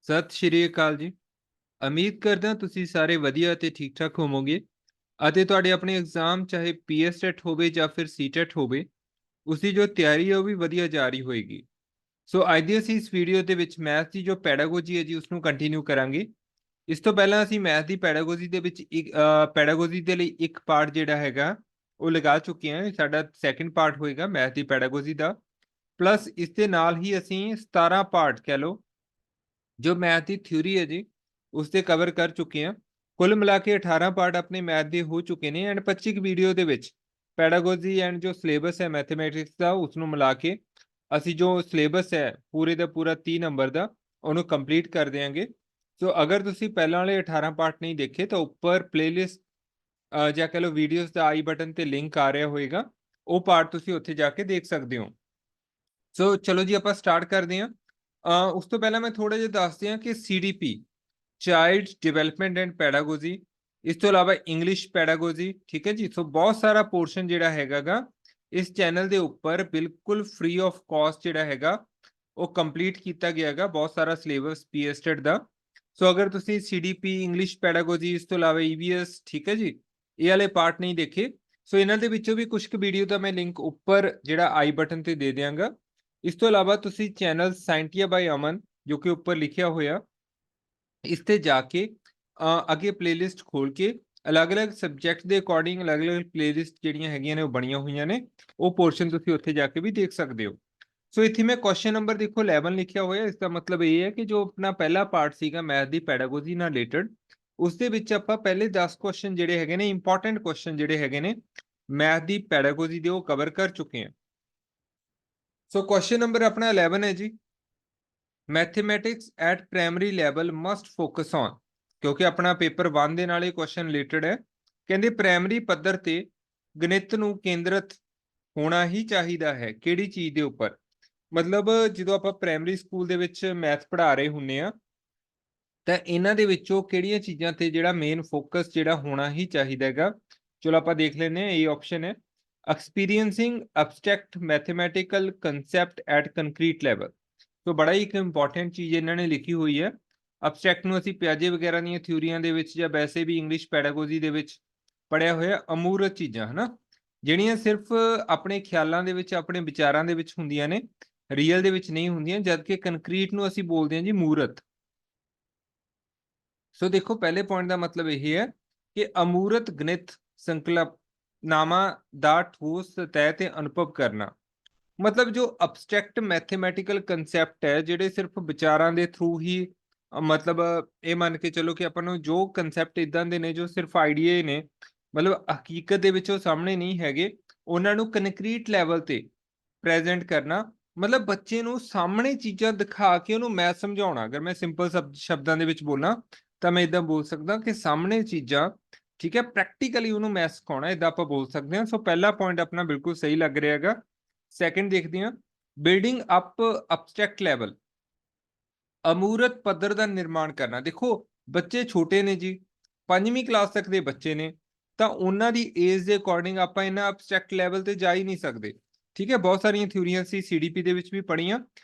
ਸਤਿ ਸ਼੍ਰੀ ਅਕਾਲ ਜੀ। ਉਮੀਦ ਕਰਦਾ ਤੁਸੀਂ ਸਾਰੇ ਵਧੀਆ ਅਤੇ ਠੀਕ-ਠਾਕ ਹੋਵੋਗੇ ਅਤੇ ਤੁਹਾਡੇ ਆਪਣੇ ਐਗਜ਼ਾਮ ਚਾਹੇ ਪੀਐਸਟੈਟ ਹੋਵੇ ਜਾਂ ਫਿਰ ਸੀਟੈਟ ਹੋਵੇ, ਉਸਦੀ ਜੋ ਤਿਆਰੀ ਹੈ ਉਹ ਵੀ ਵਧੀਆ ਜਾ ਰਹੀ ਹੋਏਗੀ। ਸੋ ਅੱਜ ਦੀ ਅਸੀਂ ਇਸ ਵੀਡੀਓ ਦੇ ਵਿੱਚ ਮੈਥ ਦੀ ਜੋ ਪੈਡਾਗੋਜੀ ਹੈ ਜੀ ਉਸਨੂੰ ਕੰਟੀਨਿਊ ਕਰਾਂਗੇ। ਇਸ ਤੋਂ ਪਹਿਲਾਂ ਅਸੀਂ ਮੈਥ ਦੀ ਪੈਡਾਗੋਜੀ ਦੇ ਵਿੱਚ ਪੈਡਾਗੋਜੀ ਦੇ ਲਈ ਇੱਕ ਪਾਰਟ ਜਿਹੜਾ ਹੈਗਾ ਉਹ ਲਗਾ ਚੁੱਕੇ ਹਾਂ। ਇਹ ਸਾਡਾ ਸੈਕੰਡ ਪਾਰਟ ਹੋਏਗਾ ਮੈਥ ਦੀ ਪੈਡਾਗੋਜੀ ਦਾ। ਪਲੱਸ ਇਸ ਦੇ ਨਾਲ ਹੀ ਅਸੀਂ 17 ਪਾਰਟ ਕਹਿ ਲਓ ਜੋ ਮੈਥ ਦੀ ਥਿਊਰੀ ਹੈ ਜੀ ਉਸ ਤੇ ਕਵਰ ਕਰ ਚੁੱਕੇ ਹਾਂ। ਕੁੱਲ ਮਿਲਾ ਕੇ 18 ਪਾਰਟ ਆਪਣੇ ਮੈਥ ਦੇ ਹੋ ਚੁੱਕੇ ਨੇ ਐਂਡ 25 ਵੀਡੀਓ ਦੇ ਵਿੱਚ ਪੈਡਾਗੋਜੀ ਐਂਡ ਜੋ ਸਿਲੇਬਸ ਹੈ ਮੈਥਮੈਟਿਕਸ ਦਾ ਉਸਨੂੰ ਮਿਲਾ ਕੇ ਅਸੀਂ ਜੋ ਸਿਲੇਬਸ ਹੈ ਪੂਰੇ ਦਾ ਪੂਰਾ 30 ਨੰਬਰ ਦਾ ਉਹਨੂੰ ਕੰਪਲੀਟ ਕਰ ਦਿਆਂਗੇ। ਸੋ ਅਗਰ ਤੁਸੀਂ ਪਹਿਲਾਂ ਵਾਲੇ 18 ਪਾਰਟ ਨਹੀਂ ਦੇਖੇ ਤਾਂ ਉੱਪਰ ਪਲੇਲਿਸਟ ਜਾਂ ਕਹ ਲਓ ਵੀਡੀਓਜ਼ ਦਾ ਆਈ ਬਟਨ ਤੇ ਲਿੰਕ ਆ ਰਿਹਾ ਹੋਏਗਾ, ਉਹ ਪਾਰਟ ਤੁਸੀਂ ਉੱਥੇ ਜਾ ਕੇ ਦੇਖ ਸਕਦੇ ਹੋ। ਸੋ ਚਲੋ ਜੀ ਆਪਾਂ ਸਟਾਰਟ ਕਰਦੇ ਹਾਂ। ਉਸ ਤੋਂ ਪਹਿਲਾਂ ਮੈਂ ਥੋੜਾ ਜਿਹਾ ਦੱਸ ਦਿਆਂ ਕਿ CDP child development and pedagogy, ਇਸ ਤੋਂ ਇਲਾਵਾ ਇੰਗਲਿਸ਼ ਪੈਡਾਗੋਜੀ, ਠੀਕ ਹੈ ਜੀ। ਸੋ ਬਹੁਤ ਸਾਰਾ ਪੋਰਸ਼ਨ ਜਿਹੜਾ ਹੈਗਾਗਾ ਇਸ ਚੈਨਲ ਦੇ ਉੱਪਰ ਬਿਲਕੁਲ ਫ੍ਰੀ ਆਫ ਕਾਸਟ ਜਿਹੜਾ ਹੈਗਾ ਉਹ ਕੰਪਲੀਟ ਕੀਤਾ ਗਿਆ ਹੈਗਾ, ਬਹੁਤ ਸਾਰਾ ਸਿਲੇਬਸ ਪੀਐਸਟੈਟ ਦਾ। ਸੋ ਅਗਰ ਤੁਸੀਂ CDP ਇੰਗਲਿਸ਼ ਪੈਡਾਗੋਜੀ ਇਸ ਤੋਂ ਇਲਾਵਾ EVS, ਠੀਕ ਹੈ ਜੀ, ਇਹ ਵਾਲੇ ਪਾਰਟ ਨਹੀਂ ਦੇਖੇ, ਸੋ ਇਹਨਾਂ ਦੇ ਵਿੱਚੋਂ ਵੀ ਕੁਝ ਕੁ ਵੀਡੀਓ ਦਾ ਮੈਂ ਲਿੰਕ ਉੱਪਰ ਜਿਹੜਾ ਆਈ ਬਟਨ ਤੇ ਦੇ ਦਿਆਂਗਾ। ਇਸ ਤੋਂ ਇਲਾਵਾ ਤੁਸੀਂ ਚੈਨਲ ਸਾਇੰਟੀਆ ਬਾਈ ਅਮਨ ਜੋ ਕਿ ਉੱਪਰ ਲਿਖਿਆ ਹੋਇਆ ਇਸ ਤੇ ਜਾ ਕੇ ਅੱਗੇ ਪਲੇਲਿਸਟ ਖੋਲ ਕੇ ਅਲੱਗ-ਅਲੱਗ ਸਬਜੈਕਟ ਦੇ ਅਕੋਰਡਿੰਗ ਅਲੱਗ-ਅਲੱਗ ਪਲੇਲਿਸਟ ਜਿਹੜੀਆਂ ਹੈਗੀਆਂ ਨੇ ਉਹ ਬਣੀਆਂ ਹੋਈਆਂ ਨੇ, ਉਹ ਪੋਰਸ਼ਨ ਤੁਸੀਂ ਉੱਥੇ ਜਾ ਕੇ ਵੀ ਦੇਖ ਸਕਦੇ ਹੋ। ਸੋ ਇੱਥੇ ਮੈਂ ਕੁਐਸਚਨ ਨੰਬਰ ਦੇਖੋ 11 ਲਿਖਿਆ ਹੋਇਆ, ਇਸ ਦਾ ਮਤਲਬ ਇਹ ਹੈ ਕਿ ਜੋ ਆਪਣਾ ਪਹਿਲਾ ਪਾਰਟ ਸੀਗਾ ਮੈਥ ਦੀ ਪੈਡਾਗੋਜੀ ਨਾਲ ਰਿਲੇਟਡ, ਉਸ ਦੇ ਵਿੱਚ ਆਪਾਂ ਪਹਿਲੇ 10 ਕੁਐਸਚਨ ਜਿਹੜੇ ਹੈਗੇ ਨੇ ਇੰਪੋਰਟੈਂਟ ਕੁਐਸਚਨ ਜਿਹੜੇ ਹੈਗੇ ਨੇ ਮੈਥ ਦੀ ਪੈਡਾਗੋਜੀ ਦੇ ਉਹ ਕਵਰ ਕਰ ਚੁੱਕੇ ਹਾਂ। ਸੋ ਕੁਐਸਚਨ ਨੰਬਰ ਆਪਣਾ 11 ਹੈ ਜੀ, mathematics at primary level must focus on, ਕਿਉਂਕਿ ਆਪਣਾ ਪੇਪਰ 1 ਦੇ ਨਾਲ ਇਹ ਕੁਐਸਚਨ ਰਿਲੇਟਡ ਹੈ। ਕਹਿੰਦੇ ਪ੍ਰਾਇਮਰੀ ਪੱਧਰ ਤੇ ਗਣਿਤ ਨੂੰ ਕੇਂਦਰਿਤ ਹੋਣਾ ਹੀ ਚਾਹੀਦਾ ਹੈ ਕਿਹੜੀ ਚੀਜ਼ ਦੇ ਉੱਪਰ। ਮਤਲਬ ਜਦੋਂ ਆਪਾਂ ਪ੍ਰਾਇਮਰੀ ਸਕੂਲ ਦੇ ਵਿੱਚ ਮੈਥ ਪੜ੍ਹਾ ਰਹੇ ਹੁੰਨੇ ਆ ਤਾਂ ਇਹਨਾਂ ਦੇ ਵਿੱਚੋਂ ਕਿਹੜੀਆਂ ਚੀਜ਼ਾਂ ਤੇ ਜਿਹੜਾ ਮੇਨ ਫੋਕਸ ਜਿਹੜਾ ਹੋਣਾ ਹੀ ਚਾਹੀਦਾ ਹੈਗਾ। ਚਲੋ ਆਪਾਂ ਦੇਖ ਲੈਂਦੇ ਹਾਂ, ਇਹ ਆਪਸ਼ਨ ਹੈ experiencing abstract mathematical concept at concrete level. So ਬੜਾ ਹੀ ਇੱਕ ਇੰਪੋਰਟੈਂਟ ਚੀਜ਼ ਇਹਨਾਂ ਨੇ ਲਿਖੀ ਹੋਈ ਹੈ। ਅਬਸਟ੍ਰੈਕਟ ਨੂੰ ਅਸੀਂ ਪਿਆਜੇ ਵਗੈਰਾ ਦੀਆਂ ਥਿਊਰੀਆਂ ਦੇ ਵਿੱਚ ਜਾਂ ਵੈਸੇ ਵੀ ਇੰਗਲਿਸ਼ ਪੈਡਾਗੋਜੀ ਦੇ ਵਿੱਚ ਪੜਿਆ ਹੋਇਆ ਅਮੂਰਤ ਚੀਜ਼ਾਂ ਹਨਾ, ਜਿਹੜੀਆਂ ਸਿਰਫ ਆਪਣੇ ਖਿਆਲਾਂ ਦੇ ਵਿੱਚ ਆਪਣੇ ਵਿਚਾਰਾਂ ਦੇ ਵਿੱਚ ਹੁੰਦੀਆਂ ਨੇ, ਰੀਅਲ ਦੇ ਵਿੱਚ ਨਹੀਂ ਹੁੰਦੀਆਂ, ਜਦ ਕਿ ਕੰਕਰੀਟ ਨੂੰ ਅਸੀਂ ਬੋਲਦੇ ਹਾਂ ਜੀ ਮੂਰਤ। ਸੋ ਦੇਖੋ ਪਹਿਲੇ ਪੁਆਇੰਟ ਦਾ ਮਤਲਬ ਇਹ ਹੈ ਕਿ ਅਮੂਰਤ ਗਣਿਤ ਸੰਕਲਪਨਾਵਾਂ ਦਾ ਠੋਸ ਸਤਹ ਤੇ ਅਨੁਭਵ ਕਰਨਾ। ਮਤਲਬ ਜੋ ਅਬਸਟ੍ਰੈਕਟ ਮੈਥਮੈਟੀਕਲ ਕਨਸੈਪਟ ਹੈ ਜਿਹੜੇ ਸਿਰਫ ਵਿਚਾਰਾਂ ਦੇ ਥਰੂ ਹੀ ਮਤਲਬ ਇਹ ਮੰਨ ਕੇ ਚਲੋ ਕਿ ਆਪਾਂ ਨੂੰ ਜੋ ਕਨਸੈਪਟ ਇਦਾਂ ਦੇ ਨੇ ਜੋ ਸਿਰਫ ਆਈਡੀਆ ਹੀ ਨੇ, ਮਤਲਬ ਹਕੀਕਤ ਦੇ ਵਿੱਚ ਉਹ ਸਾਹਮਣੇ ਨਹੀਂ ਹੈਗੇ, ਉਹਨਾਂ ਨੂੰ ਕੰਕਰੀਟ ਲੈਵਲ ਤੇ ਪ੍ਰੈਜ਼ੈਂਟ ਕਰਨਾ। ਮਤਲਬ ਬੱਚੇ ਨੂੰ ਸਾਹਮਣੇ ਚੀਜ਼ਾਂ ਦਿਖਾ ਕੇ ਉਹਨੂੰ ਮੈਥ ਸਮਝਾਉਣਾ। ਅਗਰ ਮੈਂ ਸਿੰਪਲ ਸ਼ਬਦਾਂ ਦੇ ਵਿੱਚ ਬੋਲਾਂ ਤਾਂ ਮੈਂ ਇਦਾਂ ਬੋਲ ਸਕਦਾ ਕਿ ਸਾਹਮਣੇ ਚੀਜ਼ਾਂ, ਠੀਕ ਹੈ, ਪ੍ਰੈਕਟੀਕਲੀ ਉਹਨੂੰ ਮੈਥ ਸਿਖਾਉਣਾ, ਇਦਾਂ ਆਪਾਂ ਬੋਲ ਸਕਦੇ ਹਾਂ। ਸੋ ਪਹਿਲਾ ਪੁਆਇੰਟ ਆਪਣਾ ਬਿਲਕੁਲ ਸਹੀ ਲੱਗ ਰਿਹਾ ਹੈਗਾ। ਸੈਕੰਡ ਦੇਖਦੇ ਹਾਂ, ਬਿਲਡਿੰਗ ਅਪ ਅਬਸਟ੍ਰੈਕਟ ਲੈਵਲ, ਅਮੂਰਤ ਪੱਧਰ ਦਾ ਨਿਰਮਾਣ ਕਰਨਾ। ਦੇਖੋ ਬੱਚੇ ਛੋਟੇ ਨੇ ਜੀ, 5ਵੀਂ ਕਲਾਸ ਤੱਕ ਦੇ ਬੱਚੇ ਨੇ, ਤਾਂ ਉਹਨਾਂ ਦੀ ਏਜ ਦੇ ਅਕੋਰਡਿੰਗ ਆਪਾਂ ਇਹਨਾਂ ਅਬਸਟ੍ਰੈਕਟ ਲੈਵਲ ਤੇ ਜਾ ਹੀ ਨਹੀਂ ਸਕਦੇ, ਠੀਕ ਹੈ। ਬਹੁਤ ਸਾਰੀਆਂ ਥਿਊਰੀਆਂ ਸੀ CDP ਦੇ ਵਿੱਚ ਵੀ ਪੜ੍ਹੀਆਂ।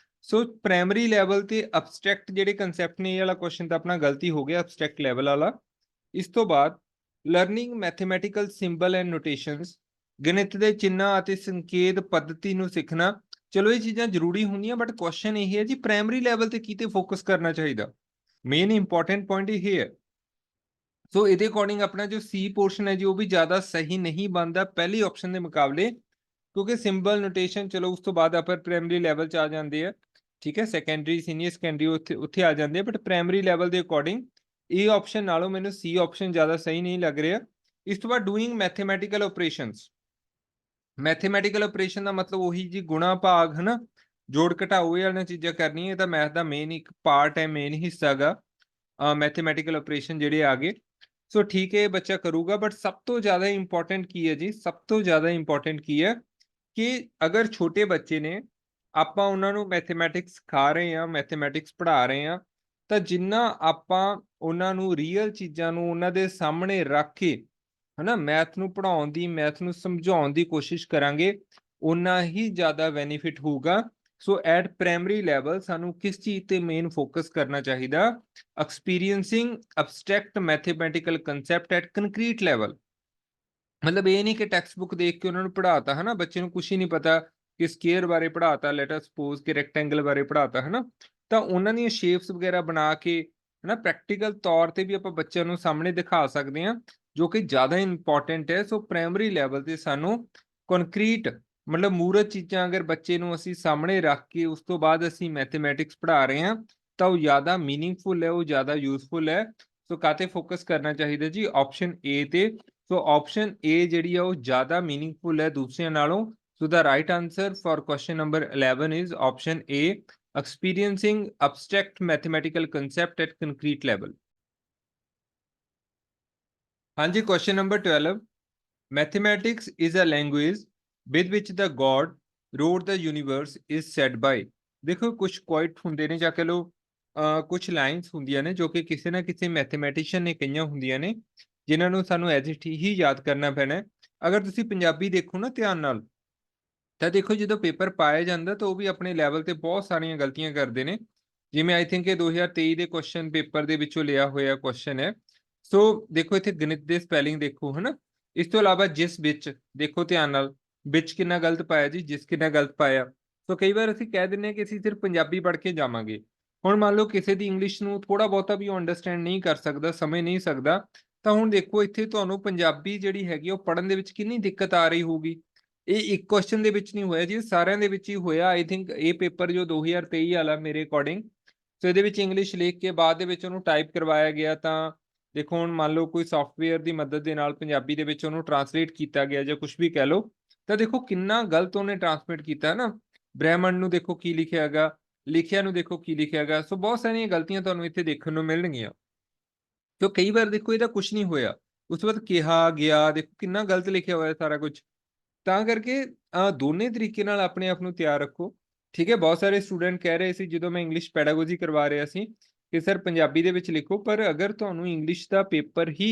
ਸੋ ਪ੍ਰਾਇਮਰੀ ਲੈਵਲ ਤੇ ਅਬਸਟ੍ਰੈਕਟ ਜਿਹੜੇ ਕਨਸੈਪਟ ਨੇ, ਇਹ ਵਾਲਾ ਕੁਐਸਚਨ ਤਾਂ ਆਪਣਾ ਗਲਤੀ ਹੋ ਗਿਆ, ਅਬਸਟ੍ਰੈਕਟ ਲੈਵਲ ਵਾਲਾ। ਇਸ ਤੋਂ ਬਾਅਦ ਲਰਨਿੰਗ ਮੈਥਮੈਟੀਕਲ ਸਿੰਬਲ ਐਂਡ ਨੋਟੇਸ਼ਨਸ, ਗਣਿਤ ਦੇ ਚਿੰਨ੍ਹਾਂ ਅਤੇ ਸੰਕੇਤ ਪੱਧਤੀ ਨੂੰ ਸਿੱਖਣਾ। ਚਲੋ ਇਹ ਚੀਜ਼ਾਂ ਜ਼ਰੂਰੀ ਹੁੰਦੀਆਂ, ਬਟ ਕੁਐਸਚਨ ਇਹ ਹੈ ਜੀ ਪ੍ਰਾਇਮਰੀ ਲੈਵਲ ਤੇ ਕਿਤੇ ਫੋਕਸ ਕਰਨਾ ਚਾਹੀਦਾ। ਮੇਨ ਇੰਪੋਰਟੈਂਟ ਪੁਆਇੰਟ ਇਹ ਹੈ। ਸੋ ਇਹਦੇ ਅਕੋਰਡਿੰਗ ਆਪਣਾ ਜੋ C ਪੋਰਸ਼ਨ ਹੈ ਜੀ ਉਹ ਵੀ ਜ਼ਿਆਦਾ ਸਹੀ ਨਹੀਂ ਬਣਦਾ ਪਹਿਲੀ ਆਪਸ਼ਨ ਦੇ ਮੁਕਾਬਲੇ, ਕਿਉਂਕਿ ਸਿੰਬਲ ਨੋਟੇਸ਼ਨ ਚਲੋ ਉਸ ਤੋਂ ਬਾਅਦ ਆਪਾਂ ਪ੍ਰਾਇਮਰੀ ਲੈਵਲ 'ਚ ਆ ਜਾਂਦੇ ਆ, ਠੀਕ ਹੈ, ਸੈਕੰਡਰੀ ਸੀਨੀਅਰ ਸੈਕੰਡਰੀ ਉੱਥੇ ਆ ਜਾਂਦੇ ਆ, ਬਟ ਪ੍ਰਾਇਮਰੀ ਲੈਵਲ ਦੇ ਅਕੋਰਡਿੰਗ ਇਹ ਆਪਸ਼ਨ ਨਾਲੋਂ ਮੈਨੂੰ C ਆਪਸ਼ਨ ਜ਼ਿਆਦਾ ਸਹੀ ਨਹੀਂ ਲੱਗ ਰਿਹਾ। ਇਸ ਤੋਂ ਬਾਅਦ doing mathematical operations, mathematical operation ਦਾ ਮਤਲਬ ਉਹੀ ਜੀ ਗੁਣਾ ਭਾਗ ਹਨਾ, ਜੋੜ ਘਟਾਓ, ਇਹ ਵਾਲੀਆਂ ਚੀਜ਼ਾਂ ਕਰਨੀਆਂ। ਇਹ ਤਾਂ ਮੈਥ ਦਾ ਮੇਨ ਇੱਕ ਪਾਰਟ ਹੈ, ਮੇਨ ਹਿੱਸਾ ਗਾ ਮੈਥਮੈਟੀਕਲ ਆਪਰੇਸ਼ਨ ਜਿਹੜੇ ਆ ਗਏ। ਸੋ ਠੀਕ ਹੈ ਇਹ ਬੱਚਾ ਕਰੂਗਾ, ਬਟ ਸਭ ਤੋਂ ਜ਼ਿਆਦਾ ਇੰਪੋਰਟੈਂਟ ਕੀ ਹੈ ਜੀ, ਸਭ ਤੋਂ ਜ਼ਿਆਦਾ ਇੰਪੋਰਟੈਂਟ ਕੀ ਹੈ ਕਿ ਅਗਰ ਛੋਟੇ ਬੱਚੇ ਨੇ, ਆਪਾਂ ਉਹਨਾਂ ਨੂੰ ਮੈਥਮੈਟਿਕਸ ਸਿਖਾ ਰਹੇ ਹਾਂ, ਮੈਥਮੈਟਿਕਸ ਪੜ੍ਹਾ ਰਹੇ ਹਾਂ, ਤਾਂ ਜਿੰਨਾ ਆਪਾਂ ਉਹਨਾਂ ਨੂੰ ਰੀਅਲ ਚੀਜ਼ਾਂ ਨੂੰ ਉਹਨਾਂ ਦੇ ਸਾਹਮਣੇ ਰੱਖ ਕੇ ਹਨਾ ਮੈਥ ਨੂੰ ਪੜ੍ਹਾਉਣ ਦੀ, ਮੈਥ ਨੂੰ ਸਮਝਾਉਣ ਦੀ ਕੋਸ਼ਿਸ਼ ਕਰਾਂਗੇ, ਓਨਾ ਹੀ ਜ਼ਿਆਦਾ ਬੈਨੀਫਿਟ ਹੋਊਗਾ ਸੋ ਐਟ ਪ੍ਰਾਇਮਰੀ ਲੈਵਲ ਸਾਨੂੰ ਕਿਸ ਚੀਜ਼ ਤੇ ਮੇਨ ਫੋਕਸ ਕਰਨਾ ਚਾਹੀਦਾ? Experiencing abstract mathematical concept at concrete level. ਮਤਲਬ ਇਹ ਨਹੀਂ ਕਿ ਟੈਕਸਟ ਬੁੱਕ ਦੇਖ ਕੇ ਉਹਨਾਂ ਨੂੰ ਪੜ੍ਹਾਤਾ ਹੈ ਨਾ, ਬੱਚੇ ਨੂੰ ਕੁਛ ਹੀ ਨਹੀਂ ਪਤਾ ਕਿ ਸਕੁਅਰ ਬਾਰੇ ਪੜ੍ਹਾਤਾ, ਲੈਟ ਅਸ ਸਪੋਜ਼ ਕਿ ਰੈਕਟੈਂਗਲ ਬਾਰੇ ਪੜ੍ਹਾਤਾ ਹੈ ਨਾ, ਤਾਂ ਉਹਨਾਂ ਦੀਆਂ ਸ਼ੇਪਸ ਵਗੈਰਾ ਬਣਾ ਕੇ ਹੈ ਨਾ ਪ੍ਰੈਕਟੀਕਲ ਤੌਰ ਤੇ ਵੀ ਆਪਾਂ ਬੱਚਿਆਂ ਨੂੰ ਸਾਹਮਣੇ ਦਿਖਾ ਸਕਦੇ ਹਾਂ, ਜੋ ਕਿ ਜ਼ਿਆਦਾ ਇੰਪੋਰਟੈਂਟ ਹੈ। ਸੋ ਪ੍ਰਾਇਮਰੀ ਲੈਵਲ ਤੇ ਸਾਨੂੰ ਕੰਕਰੀਟ ਮਤਲਬ ਮੂਰਤ ਚੀਜ਼ਾਂ ਅਗਰ ਬੱਚੇ ਨੂੰ ਅਸੀਂ ਸਾਹਮਣੇ ਰੱਖ ਕੇ ਉਸ ਤੋਂ ਬਾਅਦ ਅਸੀਂ ਮੈਥਮੈਟਿਕਸ ਪੜ੍ਹਾ ਰਹੇ ਹਾਂ ਤਾਂ ਉਹ ਜ਼ਿਆਦਾ ਮੀਨਿੰਗਫੁਲ ਹੈ, ਉਹ ਜ਼ਿਆਦਾ ਯੂਜ਼ਫੁਲ ਹੈ। ਸੋ ਕਾਤੇ ਫੋਕਸ ਕਰਨਾ ਚਾਹੀਦਾ ਜੀ? ਆਪਸ਼ਨ ਏ ਤੇ। ਸੋ ਆਪਸ਼ਨ ਏ ਜਿਹੜੀ ਆ ਉਹ ਜ਼ਿਆਦਾ ਮੀਨਿੰਗਫੁਲ ਹੈ ਦੂਸਰਿਆਂ ਨਾਲੋਂ। So the right answer for question number 11 is option A, experiencing abstract mathematical concept at concrete level। ਹਾਂਜੀ, question number 12, mathematics is a language with which the god wrote the universe is said by। ਦੇਖੋ ਕੁਝ quite ਹੁੰਦੇ ਨੇ ਜਾਂ ਕਹ ਲਓ ਕੁਝ lines ਹੁੰਦੀਆਂ ਨੇ ਜੋ ਕਿ ਕਿਸੇ ਨਾ ਕਿਸੇ ਮੈਥਮੈਟੀਸ਼ੀਅਨ ਨੇ ਕਹੀਆਂ ਹੁੰਦੀਆਂ ਨੇ, ਜਿਨ੍ਹਾਂ ਨੂੰ ਸਾਨੂੰ ਐਜ਼ ਇਟ ਹੀ ਯਾਦ ਕਰਨਾ ਪੈਣਾ। ਅਗਰ ਤੁਸੀਂ ਪੰਜਾਬੀ ਦੇਖੋ ਨਾ ਧਿਆਨ ਨਾਲ ਤਾਂ ਦੇਖੋ ਜਦੋਂ ਪੇਪਰ ਪਾਇਆ ਜਾਂਦਾ ਤਾਂ ਉਹ ਵੀ ਆਪਣੇ ਲੈਵਲ ਤੇ ਬਹੁਤ ਸਾਰੀਆਂ ਗਲਤੀਆਂ ਕਰਦੇ ਨੇ, ਜਿਵੇਂ ਆਈ ਥਿੰਕ ਇਹ 2023 ਦੇ ਕੁਐਸਚਨ ਪੇਪਰ ਦੇ ਵਿੱਚੋਂ ਲਿਆ ਹੋਇਆ ਕੁਐਸਚਨ ਹੈ। ਸੋ ਦੇਖੋ ਇੱਥੇ ਗਣਿਤ ਦੇ ਸਪੈਲਿੰਗ ਦੇਖੋ ਹੈ ਨਾ, ਇਸ ਤੋਂ ਇਲਾਵਾ ਜਿਸ ਵਿੱਚ ਦੇਖੋ ਧਿਆਨ ਨਾਲ, ਵਿੱਚ ਕਿੰਨਾ ਗਲਤ ਪਾਇਆ ਜੀ, ਜਿਸ ਕਿੰਨਾ ਗਲਤ ਪਾਇਆ। ਸੋ ਕਈ ਵਾਰ ਅਸੀਂ ਕਹਿ ਦਿੰਦੇ ਹਾਂ ਕਿ ਅਸੀਂ ਸਿਰਫ ਪੰਜਾਬੀ ਪੜ੍ਹ ਕੇ ਜਾਵਾਂਗੇ। ਹੁਣ ਮੰਨ ਲਓ ਕਿਸੇ ਦੀ ਇੰਗਲਿਸ਼ ਨੂੰ ਥੋੜਾ ਬਹੁਤਾ ਵੀ ਉਹ ਅੰਡਰਸਟੈਂਡ ਨਹੀਂ ਕਰ ਸਕਦਾ, ਸਮਝ ਨਹੀਂ ਸਕਦਾ, ਤਾਂ ਹੁਣ ਦੇਖੋ ਇੱਥੇ ਤੁਹਾਨੂੰ ਪੰਜਾਬੀ ਜਿਹੜੀ ਹੈਗੀ ਉਹ ਪੜ੍ਹਨ ਦੇ ਵਿੱਚ ਕਿੰਨੀ ਦਿੱਕਤ ਆ ਰਹੀ ਹੋਊਗੀ। ਇਹ ਇੱਕ ਕੁਐਸਚਨ ਦੇ ਵਿੱਚ ਨਹੀਂ ਹੋਇਆ ਜੀ, ਸਾਰਿਆਂ ਦੇ ਵਿੱਚ ਹੀ ਹੋਇਆ। ਆਈ ਥਿੰਕ ਇਹ ਪੇਪਰ ਜੋ 2023 ਵਾਲਾ ਮੇਰੇ ਅਕੋਰਡਿੰਗ, ਸੋ ਇਹਦੇ ਵਿੱਚ ਇੰਗਲਿਸ਼ ਲਿਖ ਕੇ ਬਾਅਦ ਦੇ ਵਿੱਚ ਉਹਨੂੰ ਟਾਈਪ ਕਰਵਾਇਆ ਗਿਆ। ਤਾਂ ਦੇਖੋ ਹੁਣ ਮੰਨ ਲਓ ਕੋਈ ਸੌਫਟਵੇਅਰ ਦੀ ਮਦਦ ਦੇ ਨਾਲ ਪੰਜਾਬੀ ਦੇ ਵਿੱਚ ਉਹਨੂੰ ਟਰਾਂਸਲੇਟ ਕੀਤਾ ਗਿਆ ਜਾਂ ਕੁਝ ਵੀ ਕਹਿ ਲਓ, ਤਾਂ ਦੇਖੋ ਕਿੰਨਾ ਗਲਤ ਉਹਨੇ ਟਰਾਂਸਮਿਟ ਕੀਤਾ ਨਾ। ਬ੍ਰਹਿਮੰਡ ਨੂੰ ਦੇਖੋ ਕੀ ਲਿਖਿਆ ਹੈਗਾ, ਲਿਖਿਆ ਨੂੰ ਦੇਖੋ ਕੀ ਲਿਖਿਆ ਹੈਗਾ। ਸੋ ਬਹੁਤ ਸਾਰੀਆਂ ਗਲਤੀਆਂ ਤੁਹਾਨੂੰ ਇੱਥੇ ਦੇਖਣ ਨੂੰ ਮਿਲਣਗੀਆਂ। ਸੋ ਕਈ ਵਾਰ ਦੇਖੋ ਇਹਦਾ ਕੁਝ ਨਹੀਂ ਹੋਇਆ, ਉਸ ਤੋਂ ਬਾਅਦ ਕਿਹਾ ਗਿਆ ਦੇਖੋ ਕਿੰਨਾ ਗਲਤ ਲਿਖਿਆ ਹੋਇਆ ਸਾਰਾ ਕੁਝ। ਤਾਂ ਕਰਕੇ ਦੋਨੇ ਤਰੀਕੇ ਨਾਲ ਆਪਣੇ ਆਪ ਨੂੰ ਤਿਆਰ ਰੱਖੋ। ਠੀਕ ਹੈ, ਬਹੁਤ ਸਾਰੇ ਸਟੂਡੈਂਟ ਕਹਿ ਰਹੇ ਸੀ ਜਦੋਂ ਮੈਂ ਇੰਗਲਿਸ਼ ਪੈਡਾਗੋਜੀ ਕਰਵਾ ਰਿਹਾ ਸੀ ਕਿ ਸਰ ਪੰਜਾਬੀ ਦੇ ਵਿੱਚ ਲਿਖੋ, ਪਰ ਅਗਰ ਤੁਹਾਨੂੰ ਇੰਗਲਿਸ਼ ਦਾ ਪੇਪਰ ਹੀ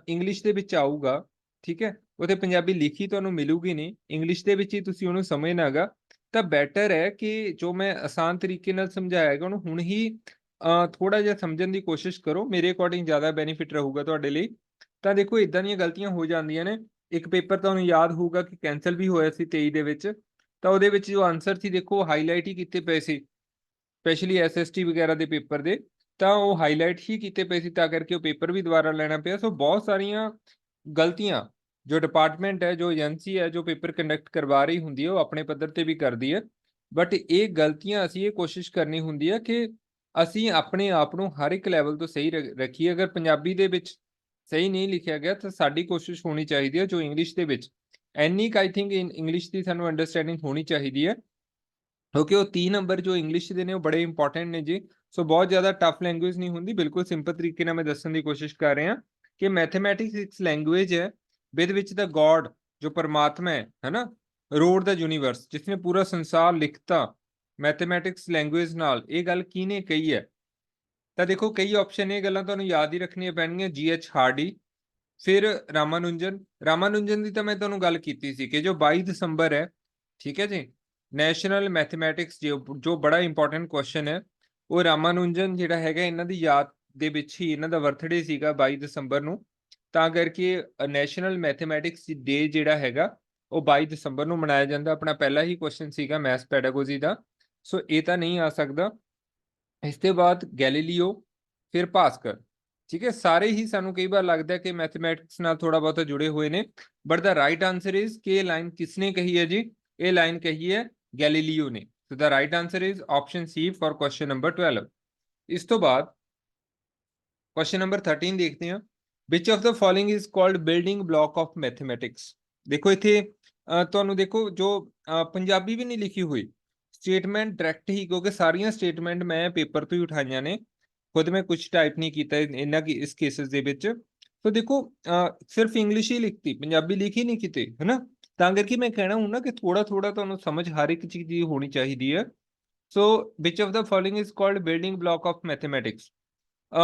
ਇੰਗਲਿਸ਼ ਦੇ ਵਿੱਚ ਆਊਗਾ, ਠੀਕ ਹੈ, ਉੱਥੇ ਪੰਜਾਬੀ ਲਿਖੀ ਤੁਹਾਨੂੰ ਮਿਲੂਗੀ ਨਹੀਂ, ਇੰਗਲਿਸ਼ ਦੇ ਵਿੱਚ ਹੀ ਤੁਸੀਂ ਉਹਨੂੰ ਸਮਝਣਾ ਹੈਗਾ, ਤਾਂ ਬੈਟਰ ਹੈ ਕਿ ਜੋ ਮੈਂ ਆਸਾਨ ਤਰੀਕੇ ਨਾਲ ਸਮਝਾਇਆਗਾ ਉਹਨੂੰ ਹੁਣ ਹੀ ਥੋੜਾ ਜਿਹਾ ਸਮਝਣ ਦੀ ਕੋਸ਼ਿਸ਼ ਕਰੋ। ਮੇਰੇ ਅਕੋਰਡਿੰਗ ਜ਼ਿਆਦਾ ਬੈਨੀਫਿਟ ਰਹੂਗਾ ਤੁਹਾਡੇ ਲਈ। ਤਾਂ ਦੇਖੋ ਇਦਾਂ ਦੀਆਂ ਗਲਤੀਆਂ ਹੋ ਜਾਂਦੀਆਂ ਨੇ। ਇੱਕ ਪੇਪਰ ਤੁਹਾਨੂੰ ਯਾਦ ਹੋਊਗਾ ਕਿ ਕੈਂਸਲ ਵੀ ਹੋਇਆ ਸੀ 23 ਦੇ ਵਿੱਚ, ਤਾਂ ਉਹਦੇ ਵਿੱਚ ਜੋ ਆਨਸਰ ਸੀ ਦੇਖੋ ਹਾਈਲਾਈਟ ਹੀ ਕੀਤੇ ਪਏ ਸੀ, ਸਪੈਸ਼ਲੀ ਐਸਐਸਟੀ ਵਗੈਰਾ ਦੇ ਪੇਪਰ ਦੇ, ਤਾਂ ਉਹ ਹਾਈਲਾਈਟ ਹੀ ਕੀਤੇ ਪਏ ਸੀ, ਤਾਂ ਕਰਕੇ ਉਹ ਪੇਪਰ ਵੀ ਦੁਬਾਰਾ ਲੈਣਾ ਪਿਆ। ਸੋ ਬਹੁਤ ਸਾਰੀਆਂ ਗਲਤੀਆਂ ਜੋ ਡਿਪਾਰਟਮੈਂਟ ਹੈ, ਜੋ ਏਜੰਸੀ ਹੈ, ਜੋ ਪੇਪਰ ਕੰਡਕਟ ਕਰਵਾ ਰਹੀ ਹੁੰਦੀ ਹੈ, ਉਹ ਆਪਣੇ ਪੱਧਰ ਤੇ ਵੀ ਕਰਦੀ ਹੈ, ਬਟ ਇਹ ਗਲਤੀਆਂ ਅਸੀਂ ਇਹ ਕੋਸ਼ਿਸ਼ ਕਰਨੀ ਹੁੰਦੀ ਹੈ ਕਿ ਅਸੀਂ ਆਪਣੇ ਆਪ ਨੂੰ ਹਰ ਇੱਕ ਲੈਵਲ ਤੋਂ ਸਹੀ ਰੱਖੀਏ। ਅਗਰ ਪੰਜਾਬੀ ਦੇ ਵਿੱਚ ਸਹੀ ਨਹੀਂ ਲਿਖਿਆ ਗਿਆ ਤਾਂ ਸਾਡੀ ਕੋਸ਼ਿਸ਼ ਹੋਣੀ ਚਾਹੀਦੀ ਹੈ ਜੋ ਇੰਗਲਿਸ਼ ਦੇ ਵਿੱਚ ਐਨੀ ਆਈ ਥਿੰਕ ਇੰਗਲਿਸ਼ ਦੀ ਸਾਨੂੰ ਅੰਡਰਸਟੈਂਡਿੰਗ ਹੋਣੀ ਚਾਹੀਦੀ ਹੈ, ਕਿਉਂਕਿ ਉਹ 30 ਨੰਬਰ ਜੋ ਇੰਗਲਿਸ਼ ਦੇ ਨੇ ਉਹ ਬੜੇ ਇੰਪੋਰਟੈਂਟ ਨੇ ਜੀ। ਸੋ ਬਹੁਤ ਜ਼ਿਆਦਾ ਟਫ ਲੈਂਗੁਏਜ ਨਹੀਂ ਹੁੰਦੀ, ਬਿਲਕੁਲ ਸਿੰਪਲ ਤਰੀਕੇ ਨਾਲ ਮੈਂ ਦੱਸਣ ਦੀ ਕੋਸ਼ਿਸ਼ ਕਰ ਰਿਹਾ ਕਿ ਮੈਥਮੈਟਿਕਸ ਇੱਕ ਲੈਂਗੁਏਜ ਹੈ ਵਿਦ ਵਿੱਚ ਦਾ ਗॉड ਜੋ ਪਰਮਾਤਮਾ ਹੈ ਨਾ, ਰੋਡ ਦਾ ਯੂਨੀਵਰਸ, ਜਿਸਨੇ ਪੂਰਾ ਸੰਸਾਰ ਲਿਖਤਾ ਮੈਥਮੈਟਿਕਸ ਲੈਂਗੁਏਜ ਨਾਲ। ਇਹ ਗੱਲ ਕਿਹਨੇ ਕਹੀ ਹੈ? ਤਾਂ ਦੇਖੋ ਕਈ ਆਪਸ਼ਨ ਇਹ ਗੱਲਾਂ ਤੁਹਾਨੂੰ ਯਾਦ ਹੀ ਰੱਖਣੀਆਂ ਪੈਣਗੀਆਂ। GH ਹਾਰਡੀ, ਫਿਰ ਰਾਮਾਨੁਜਨ ਦੀ ਤਾਂ ਮੈਂ ਤੁਹਾਨੂੰ ਗੱਲ ਕੀਤੀ ਸੀ ਕਿ ਜੋ 22 ਦਸੰਬਰ ਹੈ, ਠੀਕ ਹੈ ਜੀ, ਨੈਸ਼ਨਲ ਮੈਥਮੈਟਿਕਸ ਜੋ ਬੜਾ ਇੰਪੋਰਟੈਂਟ ਕੁਐਸਚਨ ਹੈ, ਉਹ ਰਾਮਾਨੁਜਨ ਜਿਹੜਾ ਹੈਗਾ ਇਹਨਾਂ ਦੀ ਯਾਦ ਦੇ ਵਿੱਚ ਹੀ ਇਹਨਾਂ ਦਾ ਬਰਥਡੇ ਸੀਗਾ 22 ਦਸੰਬਰ ਨੂੰ, ਤਾਂ ਕਰਕੇ ਨੈਸ਼ਨਲ ਮੈਥਮੈਟਿਕਸ ਡੇ ਜਿਹੜਾ ਹੈਗਾ ਉਹ 22 ਦਸੰਬਰ ਨੂੰ ਮਨਾਇਆ ਜਾਂਦਾ। ਆਪਣਾ ਪਹਿਲਾ ਹੀ ਕੁਐਸਚਨ ਸੀਗਾ ਮੈਥਸ ਪੈਡਾਗੋਜੀ ਦਾ, ਸੋ ਇਹ ਤਾਂ ਨਹੀਂ ਆ ਸਕਦਾ। ਇਸ ਤੋਂ ਬਾਅਦ ਗੈਲੀਲੀਓ, ਫਿਰ ਭਾਸਕਰ। ਠੀਕ ਹੈ, ਸਾਰੇ ਹੀ ਸਾਨੂੰ ਕਈ ਵਾਰ ਲੱਗਦਾ ਕਿ ਮੈਥਮੈਟਿਕਸ ਨਾਲ ਥੋੜਾ ਬਹੁਤਾ ਜੁੜੇ ਹੋਏ ਨੇ, but the right answer is ਕਿ ਇਹ ਲਾਈਨ ਕਿਸਨੇ ਕਹੀ ਹੈ ਜੀ? ਇਹ ਲਾਈਨ ਕਹੀ ਹੈ ਗੈਲੀਲੀਓ ਨੇ। So the right answer is option C for question number 12। ਇਸ ਤੋਂ ਬਾਅਦ ਕੁਐਸਚਨ ਨੰਬਰ 13 ਦੇਖਦੇ ਹਾਂ, which of the following is called building block of mathematics. ਦੇਖੋ ਇੱਥੇ ਤੁਹਾਨੂੰ ਦੇਖੋ ਜੋ ਪੰਜਾਬੀ ਵੀ ਨਹੀਂ ਲਿਖੀ ਹੋਈ ਸਟੇਟਮੈਂਟ ਡਾਇਰੈਕਟ ਹੀ, ਕਿਉਂਕਿ ਸਾਰੀਆਂ ਸਟੇਟਮੈਂਟ ਮੈਂ ਪੇਪਰ ਤੋਂ ਹੀ ਉਠਾਈਆਂ ਨੇ, ਖੁਦ ਮੈਂ ਕੁਝ ਟਾਈਪ ਨਹੀਂ ਕੀਤਾ ਇਹਨਾਂ ਕੀ ਇਸ ਕੇਸਿਸ ਦੇ ਵਿੱਚ। ਸੋ ਦੇਖੋ ਸਿਰਫ ਇੰਗਲਿਸ਼ ਹੀ ਲਿਖਤੀ, ਪੰਜਾਬੀ ਲਿਖੀ ਨਹੀਂ ਕਿਤੇ, ਹੈ ਨਾ, ਤਾਂ ਕਰਕੇ ਮੈਂ ਕਹਿਣਾ ਹੂੰ ਨਾ ਕਿ ਥੋੜਾ ਥੋੜਾ ਤੁਹਾਨੂੰ ਸਮਝ ਹਰ ਇੱਕ ਚੀਜ਼ ਦੀ ਹੋਣੀ ਚਾਹੀਦੀ ਹੈ। So which of the following is called building block of mathematics.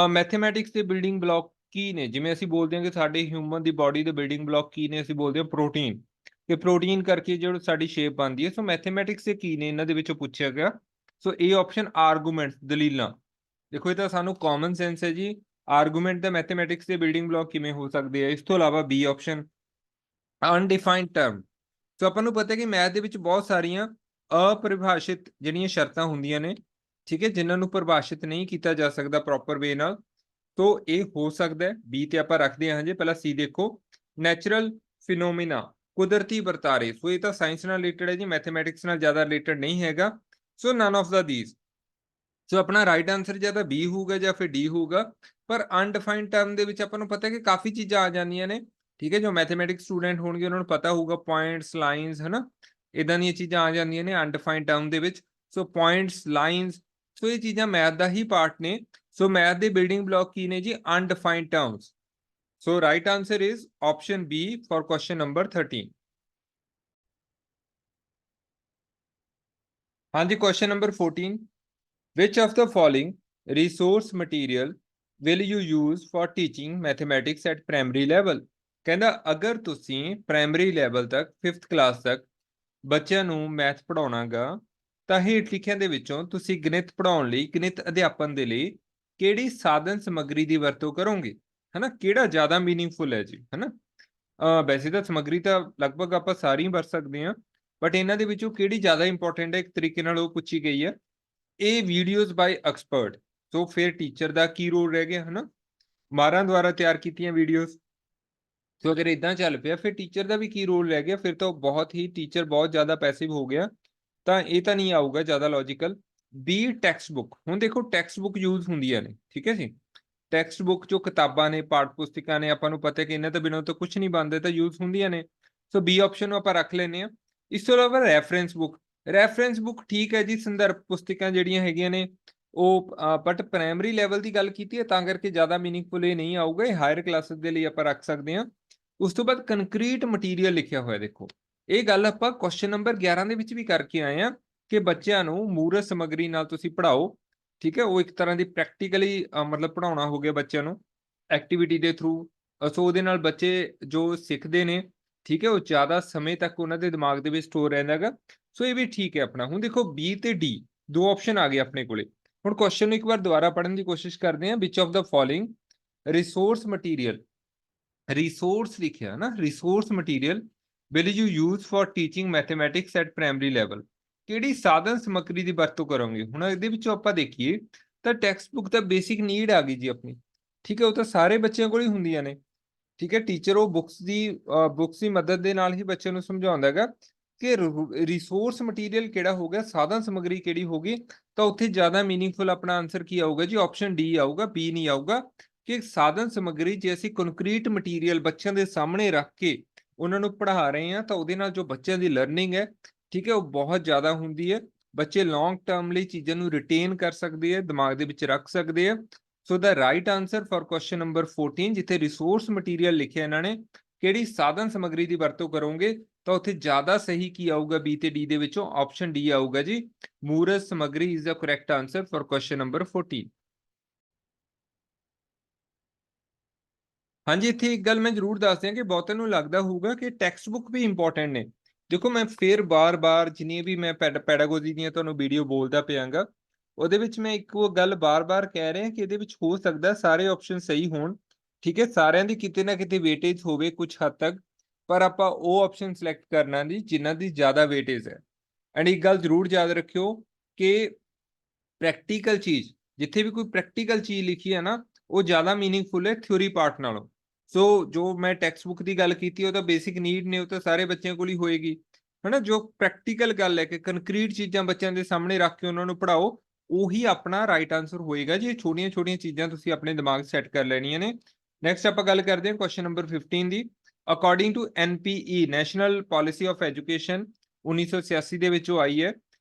Mathematics ਦੇ ਬਿਲਡਿੰਗ ਬਲੌਕ ਕੀ ਨੇ? ਜਿਵੇਂ ਅਸੀਂ ਬੋਲਦੇ ਹਾਂ ਕਿ ਸਾਡੇ ਹਿਊਮਨ ਦੀ ਬਾਡੀ ਦੇ ਬਿਲਡਿੰਗ ਬਲੌਕ ਕੀ ਨੇ, ਅਸੀਂ ਬੋਲਦੇ ਹਾਂ ਪ੍ਰੋਟੀਨ। ਕਿ ਪ੍ਰੋਟੀਨ ਕਰਕੇ ਜਿਹੜੀ ਸਾਡੀ ਸ਼ੇਪ ਬਣਦੀ ਹੈ। ਸੋ ਮੈਥਮੈਟਿਕਸ ਦੇ ਕੀ ਨੇ ਇਹਨਾਂ ਦੇ ਵਿੱਚੋਂ ਪੁੱਛਿਆ ਗਿਆ। ਸੋ ਇਹ ਆਪਸ਼ਨ ਆਰਗੂਮੈਂਟਸ, ਦਲੀਲਾਂ। ਦੇਖੋ ਇਹ ਤਾਂ ਸਾਨੂੰ ਕਾਮਨ ਸੈਂਸ ਹੈ ਜੀ, ਆਰਗੂਮੈਂਟ ਦਾ ਮੈਥਮੈਟਿਕਸ ਦੇ ਬਿਲਡਿੰਗ ਬਲੌਕ ਕਿਵੇਂ ਹੋ ਸਕਦੇ ਆ। ਇਸ ਤੋਂ ਇਲਾਵਾ ਬੀ ਆਪਸ਼ਨ ਅਨਡਿਫਾਈਨਡ ਟਰਮ। ਸੋ ਆਪਾਂ ਨੂੰ ਪਤਾ ਕਿ ਮੈਥ ਦੇ ਵਿੱਚ ਬਹੁਤ ਸਾਰੀਆਂ ਅਪਰਿਭਾਸ਼ਿਤ ਜਿਹੜੀਆਂ ਸ਼ਰਤਾਂ ਹੁੰਦੀਆਂ ਨੇ, ਠੀਕ ਹੈ, ਜਿਨ੍ਹਾਂ ਨੂੰ ਪਰਿਭਾਸ਼ਿਤ ਨਹੀਂ ਕੀਤਾ ਜਾ ਸਕਦਾ ਪ੍ਰੋਪਰ ਵੇ ਨਾਲ। ਤੋ ਇਹ ਹੋ ਸਕਦਾ ਹੈ ਬੀ ਤੇ ਆਪਾਂ ਰੱਖਦੇ ਹਾਂ ਜੀ। ਪਹਿਲਾਂ ਸੀ ਦੇਖੋ, ਨੈਚੁਰਲ ਫਿਨੋਮੀਨਾ, ਕੁਦਰਤੀ ਵਰਤਾਰੇ। ਸੋ ਇਹ ਤਾਂ ਸਾਇੰਸ ਨਾਲ ਰਿਲੇਟਡ ਹੈ ਜੀ, ਮੈਥਮੈਟਿਕਸ ਨਾਲ ਜ਼ਿਆਦਾ ਰਿਲੇਟਡ ਨਹੀਂ ਹੈਗਾ। ਸੋ ਨਨ ਆਫ ਦਾ ਦੀਸ। ਸੋ ਆਪਣਾ ਰਾਈਟ ਆਂਸਰ ਜਾਂ ਤਾਂ ਬੀ ਹੋਊਗਾ ਜਾਂ ਫਿਰ ਡੀ ਹੋਊਗਾ। ਪਰ ਅਨਡਿਫਾਈਨਡ ਟਰਮ ਦੇ ਵਿੱਚ ਆਪਾਂ ਨੂੰ ਪਤਾ ਕਿ ਕਾਫੀ ਚੀਜ਼ਾਂ ਆ ਜਾਂਦੀਆਂ ਨੇ, ਠੀਕ ਹੈ। ਜੋ ਮੈਥਮੈਟਿਕਸ ਸਟੂਡੈਂਟ ਹੋਣਗੇ ਉਹਨਾਂ ਨੂੰ ਪਤਾ ਹੋਊਗਾ, ਪੁਆਇੰਟਸ, ਲਾਈਨਸ, ਹਨਾ, ਇਦਾਂ ਦੀਆਂ ਚੀਜ਼ਾਂ ਆ ਜਾਂਦੀਆਂ ਨੇ ਅਨਡਿਫਾਈਨਡ ਟਰਮ ਦੇ ਵਿੱਚ। ਸੋ ਪੁਆਇੰਟਸ, ਲਾਈਨਸ, ਸੋ ਇਹ ਚੀਜ਼ਾਂ ਮੈਥ ਦਾ ਹੀ ਪਾਰਟ ਨੇ। ਸੋ ਮੈਥ ਦੇ ਬਿਲਡਿੰਗ ਬਲੌਕ ਕੀ ਨੇ ਜੀ? Undefined terms. So right answer is option B for question number 13। ਹਾਂਜੀ, question number 14, which of the following resource material will you use for teaching mathematics at primary level? ਕਹਿੰਦਾ ਅਗਰ ਤੁਸੀਂ primary level ਤੱਕ 5th class ਤੱਕ ਬੱਚਿਆਂ ਨੂੰ math ਪੜਾਉਣਾਗਾ ਤਾਂ ਹੇਠ ਲਿਖਿਆਂ ਦੇ ਵਿੱਚੋਂ ਤੁਸੀਂ ਗਣਿਤ ਪੜਾਉਣ ਲਈ, ਗਣਿਤ ਅਧਿਆਪਨ ਦੇ ਲਈ ਕਿਹੜੀ ਸਾਧਨ ਸਮੱਗਰੀ ਦੀ ਵਰਤੋਂ ਕਰੋਗੇ, ਹਨਾ, ਕਿਹੜਾ ਜ਼ਿਆਦਾ ਮੀਨਿੰਗਫੁਲ ਹੈ ਜੀ, ਹਨਾ। ਵੈਸੇ ਤਾਂ ਸਮੱਗਰੀ ਤਾਂ ਲਗਭਗ ਆਪਾਂ ਸਾਰੀ ਵਰਤ ਸਕਦੇ ਹਾਂ, ਬਟ ਇਹਨਾਂ ਦੇ ਵਿੱਚੋਂ ਕਿਹੜੀ ਜ਼ਿਆਦਾ ਇੰਪੋਰਟੈਂਟ ਹੈ, ਇੱਕ ਤਰੀਕੇ ਨਾਲ ਉਹ ਪੁੱਛੀ ਗਈ ਹੈ। ਇਹ ਵੀਡੀਓਜ਼ ਬਾਈ ਐਕਸਪਰਟ। ਸੋ ਫਿਰ ਟੀਚਰ ਦਾ ਕੀ ਰੋਲ ਰਹਿ ਗਿਆ, ਹਨਾ, ਮਾਰਾਂ ਦੁਆਰਾ ਤਿਆਰ ਕੀਤੀਆਂ ਵੀਡੀਓਜ਼। ਸੋ ਅਗਰ ਇਦਾਂ ਚੱਲ ਪਿਆ ਫਿਰ ਟੀਚਰ ਦਾ ਵੀ ਕੀ ਰੋਲ ਰਹਿ ਗਿਆ, ਫਿਰ ਤਾਂ ਬਹੁਤ ਹੀ ਟੀਚਰ ਬਹੁਤ ਜ਼ਿਆਦਾ ਪੈਸਿਵ ਹੋ ਗਿਆ, ਤਾਂ ਇਹ ਤਾਂ ਨਹੀਂ ਆਊਗਾ ਜ਼ਿਆਦਾ ਲੌਜੀਕਲ। B text book. ਹੁਣ ਦੇਖੋ ਟੈਕਸਟ ਬੁੱਕ ਯੂਜ਼ ਹੁੰਦੀਆਂ ਨੇ, ਠੀਕ ਹੈ ਜੀ। ਟੈਕਸਟ ਬੁੱਕ ਜੋ ਕਿਤਾਬਾਂ ਨੇ, ਪਾਠ ਪੁਸਤਕਾਂ ਨੇ, ਆਪਾਂ ਨੂੰ ਪਤਾ ਕਿ ਇਹਨਾਂ ਤੋਂ ਬਿਨਾਂ ਤਾਂ ਕੁਝ ਨਹੀਂ ਬਣਦੇ, ਤਾਂ ਯੂਜ਼ ਹੁੰਦੀਆਂ ਨੇ। ਸੋ ਬੀ ਆਪਸ਼ਨ ਨੂੰ ਆਪਾਂ ਰੱਖ ਲੈਂਦੇ ਹਾਂ। ਇਸ ਤੋਂ ਇਲਾਵਾ ਰੈਫਰੈਂਸ ਬੁੱਕ। ਰੈਫਰੈਂਸ ਬੁੱਕ ਠੀਕ ਹੈ ਜੀ, ਸੰਦਰਭ ਪੁਸਤਕਾਂ ਜਿਹੜੀਆਂ ਹੈਗੀਆਂ ਨੇ ਉਹ, ਬਟ ਪ੍ਰਾਇਮਰੀ ਲੈਵਲ ਦੀ ਗੱਲ ਕੀਤੀ ਹੈ ਤਾਂ ਕਰਕੇ ਜ਼ਿਆਦਾ ਮੀਨਿੰਗਫੁਲ ਇਹ ਨਹੀਂ ਆਊਗਾ। ਇਹ ਹਾਇਰ ਕਲਾਸਿਸ ਦੇ ਲਈ ਆਪਾਂ ਰੱਖ ਸਕਦੇ ਹਾਂ। ਉਸ ਤੋਂ ਬਾਅਦ ਕੰਕਰੀਟ ਮਟੀਰੀਅਲ ਲਿਖਿਆ ਹੋਇਆ, ਦੇਖੋ ਇਹ ਗੱਲ ਆਪਾਂ ਕੁਐਸਚਨ ਨੰਬਰ 11 ਦੇ ਵਿੱਚ ਵੀ ਕਰਕੇ ਆਏ ਆ ਕਿ ਬੱਚਿਆਂ ਨੂੰ ਮੂਰਤ ਸਮੱਗਰੀ ਨਾਲ ਤੁਸੀਂ ਪੜ੍ਹਾਓ, ਠੀਕ ਹੈ। ਉਹ ਇੱਕ ਤਰ੍ਹਾਂ ਦੀ ਪ੍ਰੈਕਟੀਕਲੀ ਮਤਲਬ ਪੜ੍ਹਾਉਣਾ ਹੋ ਗਿਆ ਬੱਚਿਆਂ ਨੂੰ ਐਕਟੀਵਿਟੀ ਦੇ ਥਰੂ। ਸੋ ਉਹਦੇ ਨਾਲ ਬੱਚੇ ਜੋ ਸਿੱਖਦੇ ਨੇ, ਠੀਕ ਹੈ, ਉਹ ਜ਼ਿਆਦਾ ਸਮੇਂ ਤੱਕ ਉਹਨਾਂ ਦੇ ਦਿਮਾਗ ਦੇ ਵਿੱਚ ਸਟੋਰ ਰਹਿੰਦਾ ਹੈਗਾ। ਸੋ ਇਹ ਵੀ ਠੀਕ ਹੈ ਆਪਣਾ। ਹੁਣ ਦੇਖੋ ਬੀ ਤੇ ਡੀ ਦੋ ਆਪਸ਼ਨ ਆ ਗਏ ਆਪਣੇ ਕੋਲੇ। ਹੁਣ ਕੁਐਸਚਨ ਨੂੰ ਇੱਕ ਵਾਰ ਦੁਬਾਰਾ ਪੜ੍ਹਨ ਦੀ ਕੋਸ਼ਿਸ਼ ਕਰਦੇ ਹਾਂ। Which of the following resource material, resource ਲਿਖਿਆ ਨਾ, resource material will you use for teaching mathematics at primary level. ਕਿਹੜੀ ਸਾਧਨ ਸਮੱਗਰੀ ਦੀ ਵਰਤੋਂ ਕਰੋਗੇ। ਹੁਣ ਇਹਦੇ ਵਿੱਚੋਂ ਆਪਾਂ ਦੇਖੀਏ ਤਾਂ ਟੈਕਸਟ ਬੁੱਕ ਤਾਂ ਬੇਸਿਕ ਨੀਡ ਆ ਗਈ ਜੀ ਆਪਣੀ, ਠੀਕ ਹੈ, ਉਹ ਤਾਂ ਸਾਰੇ ਬੱਚਿਆਂ ਕੋਲ ਹੀ ਹੁੰਦੀਆਂ ਨੇ, ਠੀਕ ਹੈ। ਟੀਚਰ ਉਹ ਬੁੱਕਸ ਦੀ ਮਦਦ ਦੇ ਨਾਲ ਹੀ ਬੱਚਿਆਂ ਨੂੰ ਸਮਝਾਉਂਦਾ ਹੈਗਾ ਕਿ ਰਿਸੋਰਸ ਮਟੀਰੀਅਲ ਕਿਹੜਾ ਹੋ ਗਿਆ, ਸਾਧਨ ਸਮੱਗਰੀ ਕਿਹੜੀ ਹੋਗੀ। ਤਾਂ ਉੱਥੇ ਜ਼ਿਆਦਾ ਮੀਨਿੰਗਫੁਲ ਆਪਣਾ ਆਨਸਰ ਕੀ ਆਊਗਾ ਜੀ? ਆਪਸ਼ਨ ਡੀ ਆਊਗਾ, ਬੀ ਨਹੀਂ ਆਊਗਾ। ਕਿ ਸਾਧਨ ਸਮੱਗਰੀ ਜੇ ਅਸੀਂ ਕੰਕਰੀਟ ਮਟੀਰੀਅਲ ਬੱਚਿਆਂ ਦੇ ਸਾਹਮਣੇ ਰੱਖ ਕੇ ਉਹਨਾਂ ਨੂੰ ਪੜ੍ਹਾ ਰਹੇ ਹਾਂ ਤਾਂ ਉਹਦੇ ਨਾਲ ਜੋ ਬੱਚਿਆਂ ਦੀ ਲਰਨਿੰਗ ਹੈ, ਠੀਕ ਹੈ, ਉਹ ਬਹੁਤ ਜ਼ਿਆਦਾ ਹੁੰਦੀ ਹੈ। ਬੱਚੇ ਲੌਂਗ ਟਰਮ ਲਈ ਚੀਜ਼ਾਂ ਨੂੰ ਰਿਟੇਨ ਕਰ ਸਕਦੇ ਆ, ਦਿਮਾਗ ਦੇ ਵਿੱਚ ਰੱਖ ਸਕਦੇ ਆ। So the right answer for question number 14, ਜਿੱਥੇ ਰਿਸੋਰਸ ਮਟੀਰੀਅਲ ਲਿਖਿਆ ਇਹਨਾਂ ਨੇ, ਕਿਹੜੀ ਸਾਧਨ ਸਮੱਗਰੀ ਦੀ ਵਰਤੋਂ ਕਰੋਗੇ, ਤਾਂ ਉੱਥੇ ਜ਼ਿਆਦਾ ਸਹੀ ਕੀ ਆਊਗਾ? ਬੀ ਤੇ ਡੀ ਦੇ ਵਿੱਚੋਂ ਆਪਸ਼ਨ ਡੀ ਆਊਗਾ ਜੀ, ਮੂਰਤ ਸਮੱਗਰੀ is the correct answer for question number 14। ਹਾਂਜੀ, ਇੱਥੇ ਇੱਕ ਗੱਲ ਮੈਂ ਜ਼ਰੂਰ ਦੱਸ ਦਿਆਂ ਕਿ ਬਹੁਤਿਆਂ ਨੂੰ ਲੱਗਦਾ ਹੋਊਗਾ ਕਿ ਟੈਕਸਟ ਬੁੱਕ ਵੀ ਇੰਪੋਰਟੈਂਟ ਨੇ। ਦੇਖੋ ਮੈਂ ਫਿਰ ਬਾਰ-ਬਾਰ ਜਿੰਨੀ ਵੀ ਮੈਂ ਪੈਡਾਗੋਜੀ ਦੀਆਂ ਤੁਹਾਨੂੰ ਵੀਡੀਓ ਬੋਲਦਾ ਪਿਆਂਗਾ, ਉਹਦੇ ਵਿੱਚ ਮੈਂ ਇੱਕੋ ਗੱਲ ਬਾਰ-ਬਾਰ ਕਹਿ ਰਿਹਾ ਕਿ ਇਹਦੇ ਵਿੱਚ ਹੋ ਸਕਦਾ ਸਾਰੇ ਆਪਸ਼ਨ ਸਹੀ ਹੋਣ, ਠੀਕ ਹੈ, ਸਾਰਿਆਂ ਦੀ ਕਿਤੇ ਨਾ ਕਿਤੇ ਵੇਟੇਜ ਹੋਵੇ ਕੁਝ ਹੱਦ ਤੱਕ, ਪਰ ਆਪਾਂ ਉਹ ਆਪਸ਼ਨ ਸਿਲੈਕਟ ਕਰਨਾ ਨਹੀਂ ਜਿਨ੍ਹਾਂ ਦੀ ਜ਼ਿਆਦਾ ਵੇਟੇਜ ਹੈ। ਐਂਡ ਇੱਕ ਗੱਲ ਜ਼ਰੂਰ ਯਾਦ ਰੱਖਿਓ ਕਿ ਪ੍ਰੈਕਟੀਕਲ ਚੀਜ਼, ਜਿੱਥੇ ਵੀ ਕੋਈ ਪ੍ਰੈਕਟੀਕਲ ਚੀਜ਼ ਲਿਖੀ ਹੈ ਨਾ, ਉਹ ਜ਼ਿਆਦਾ ਮੀਨਿੰਗਫੁਲ ਹੈ ਥਿਊਰੀ ਪਾਰਟ ਨਾਲੋਂ। ਸੋ ਜੋ ਮੈਂ ਟੈਕਸਟ ਬੁੱਕ ਦੀ ਗੱਲ ਕੀਤੀ ਉਹ ਤਾਂ ਬੇਸਿਕ ਨੀਡ ਨੇ, ਉਹ ਤਾਂ ਸਾਰੇ ਬੱਚਿਆਂ ਕੋਲ ਹੀ ਹੋਏਗੀ, ਹਨਾ। ਜੋ ਪ੍ਰੈਕਟੀਕਲ ਗੱਲ ਹੈ ਕਿ ਕੰਕਰੀਟ ਚੀਜ਼ਾਂ ਬੱਚਿਆਂ ਦੇ ਸਾਹਮਣੇ ਰੱਖ ਕੇ ਉਹਨਾਂ ਨੂੰ ਪੜ੍ਹਾਓ, ਉਹੀ ਆਪਣਾ ਰਾਈਟ ਆਂਸਰ ਹੋਏਗਾ ਜੀ। ਛੋਟੀਆਂ ਛੋਟੀਆਂ ਚੀਜ਼ਾਂ ਤੁਸੀਂ ਆਪਣੇ ਦਿਮਾਗ ਸੈੱਟ ਕਰ ਲੈਣੀਆਂ ਨੇ। ਨੈਕਸਟ ਆਪਾਂ ਗੱਲ ਕਰਦੇ ਹਾਂ ਕੁਐਸਚਨ ਨੰਬਰ 15 ਦੀ। According to NPE national policy of education 1986 ਦੇ ਵਿੱਚ ਉਹ ਆਈ ਹੈ,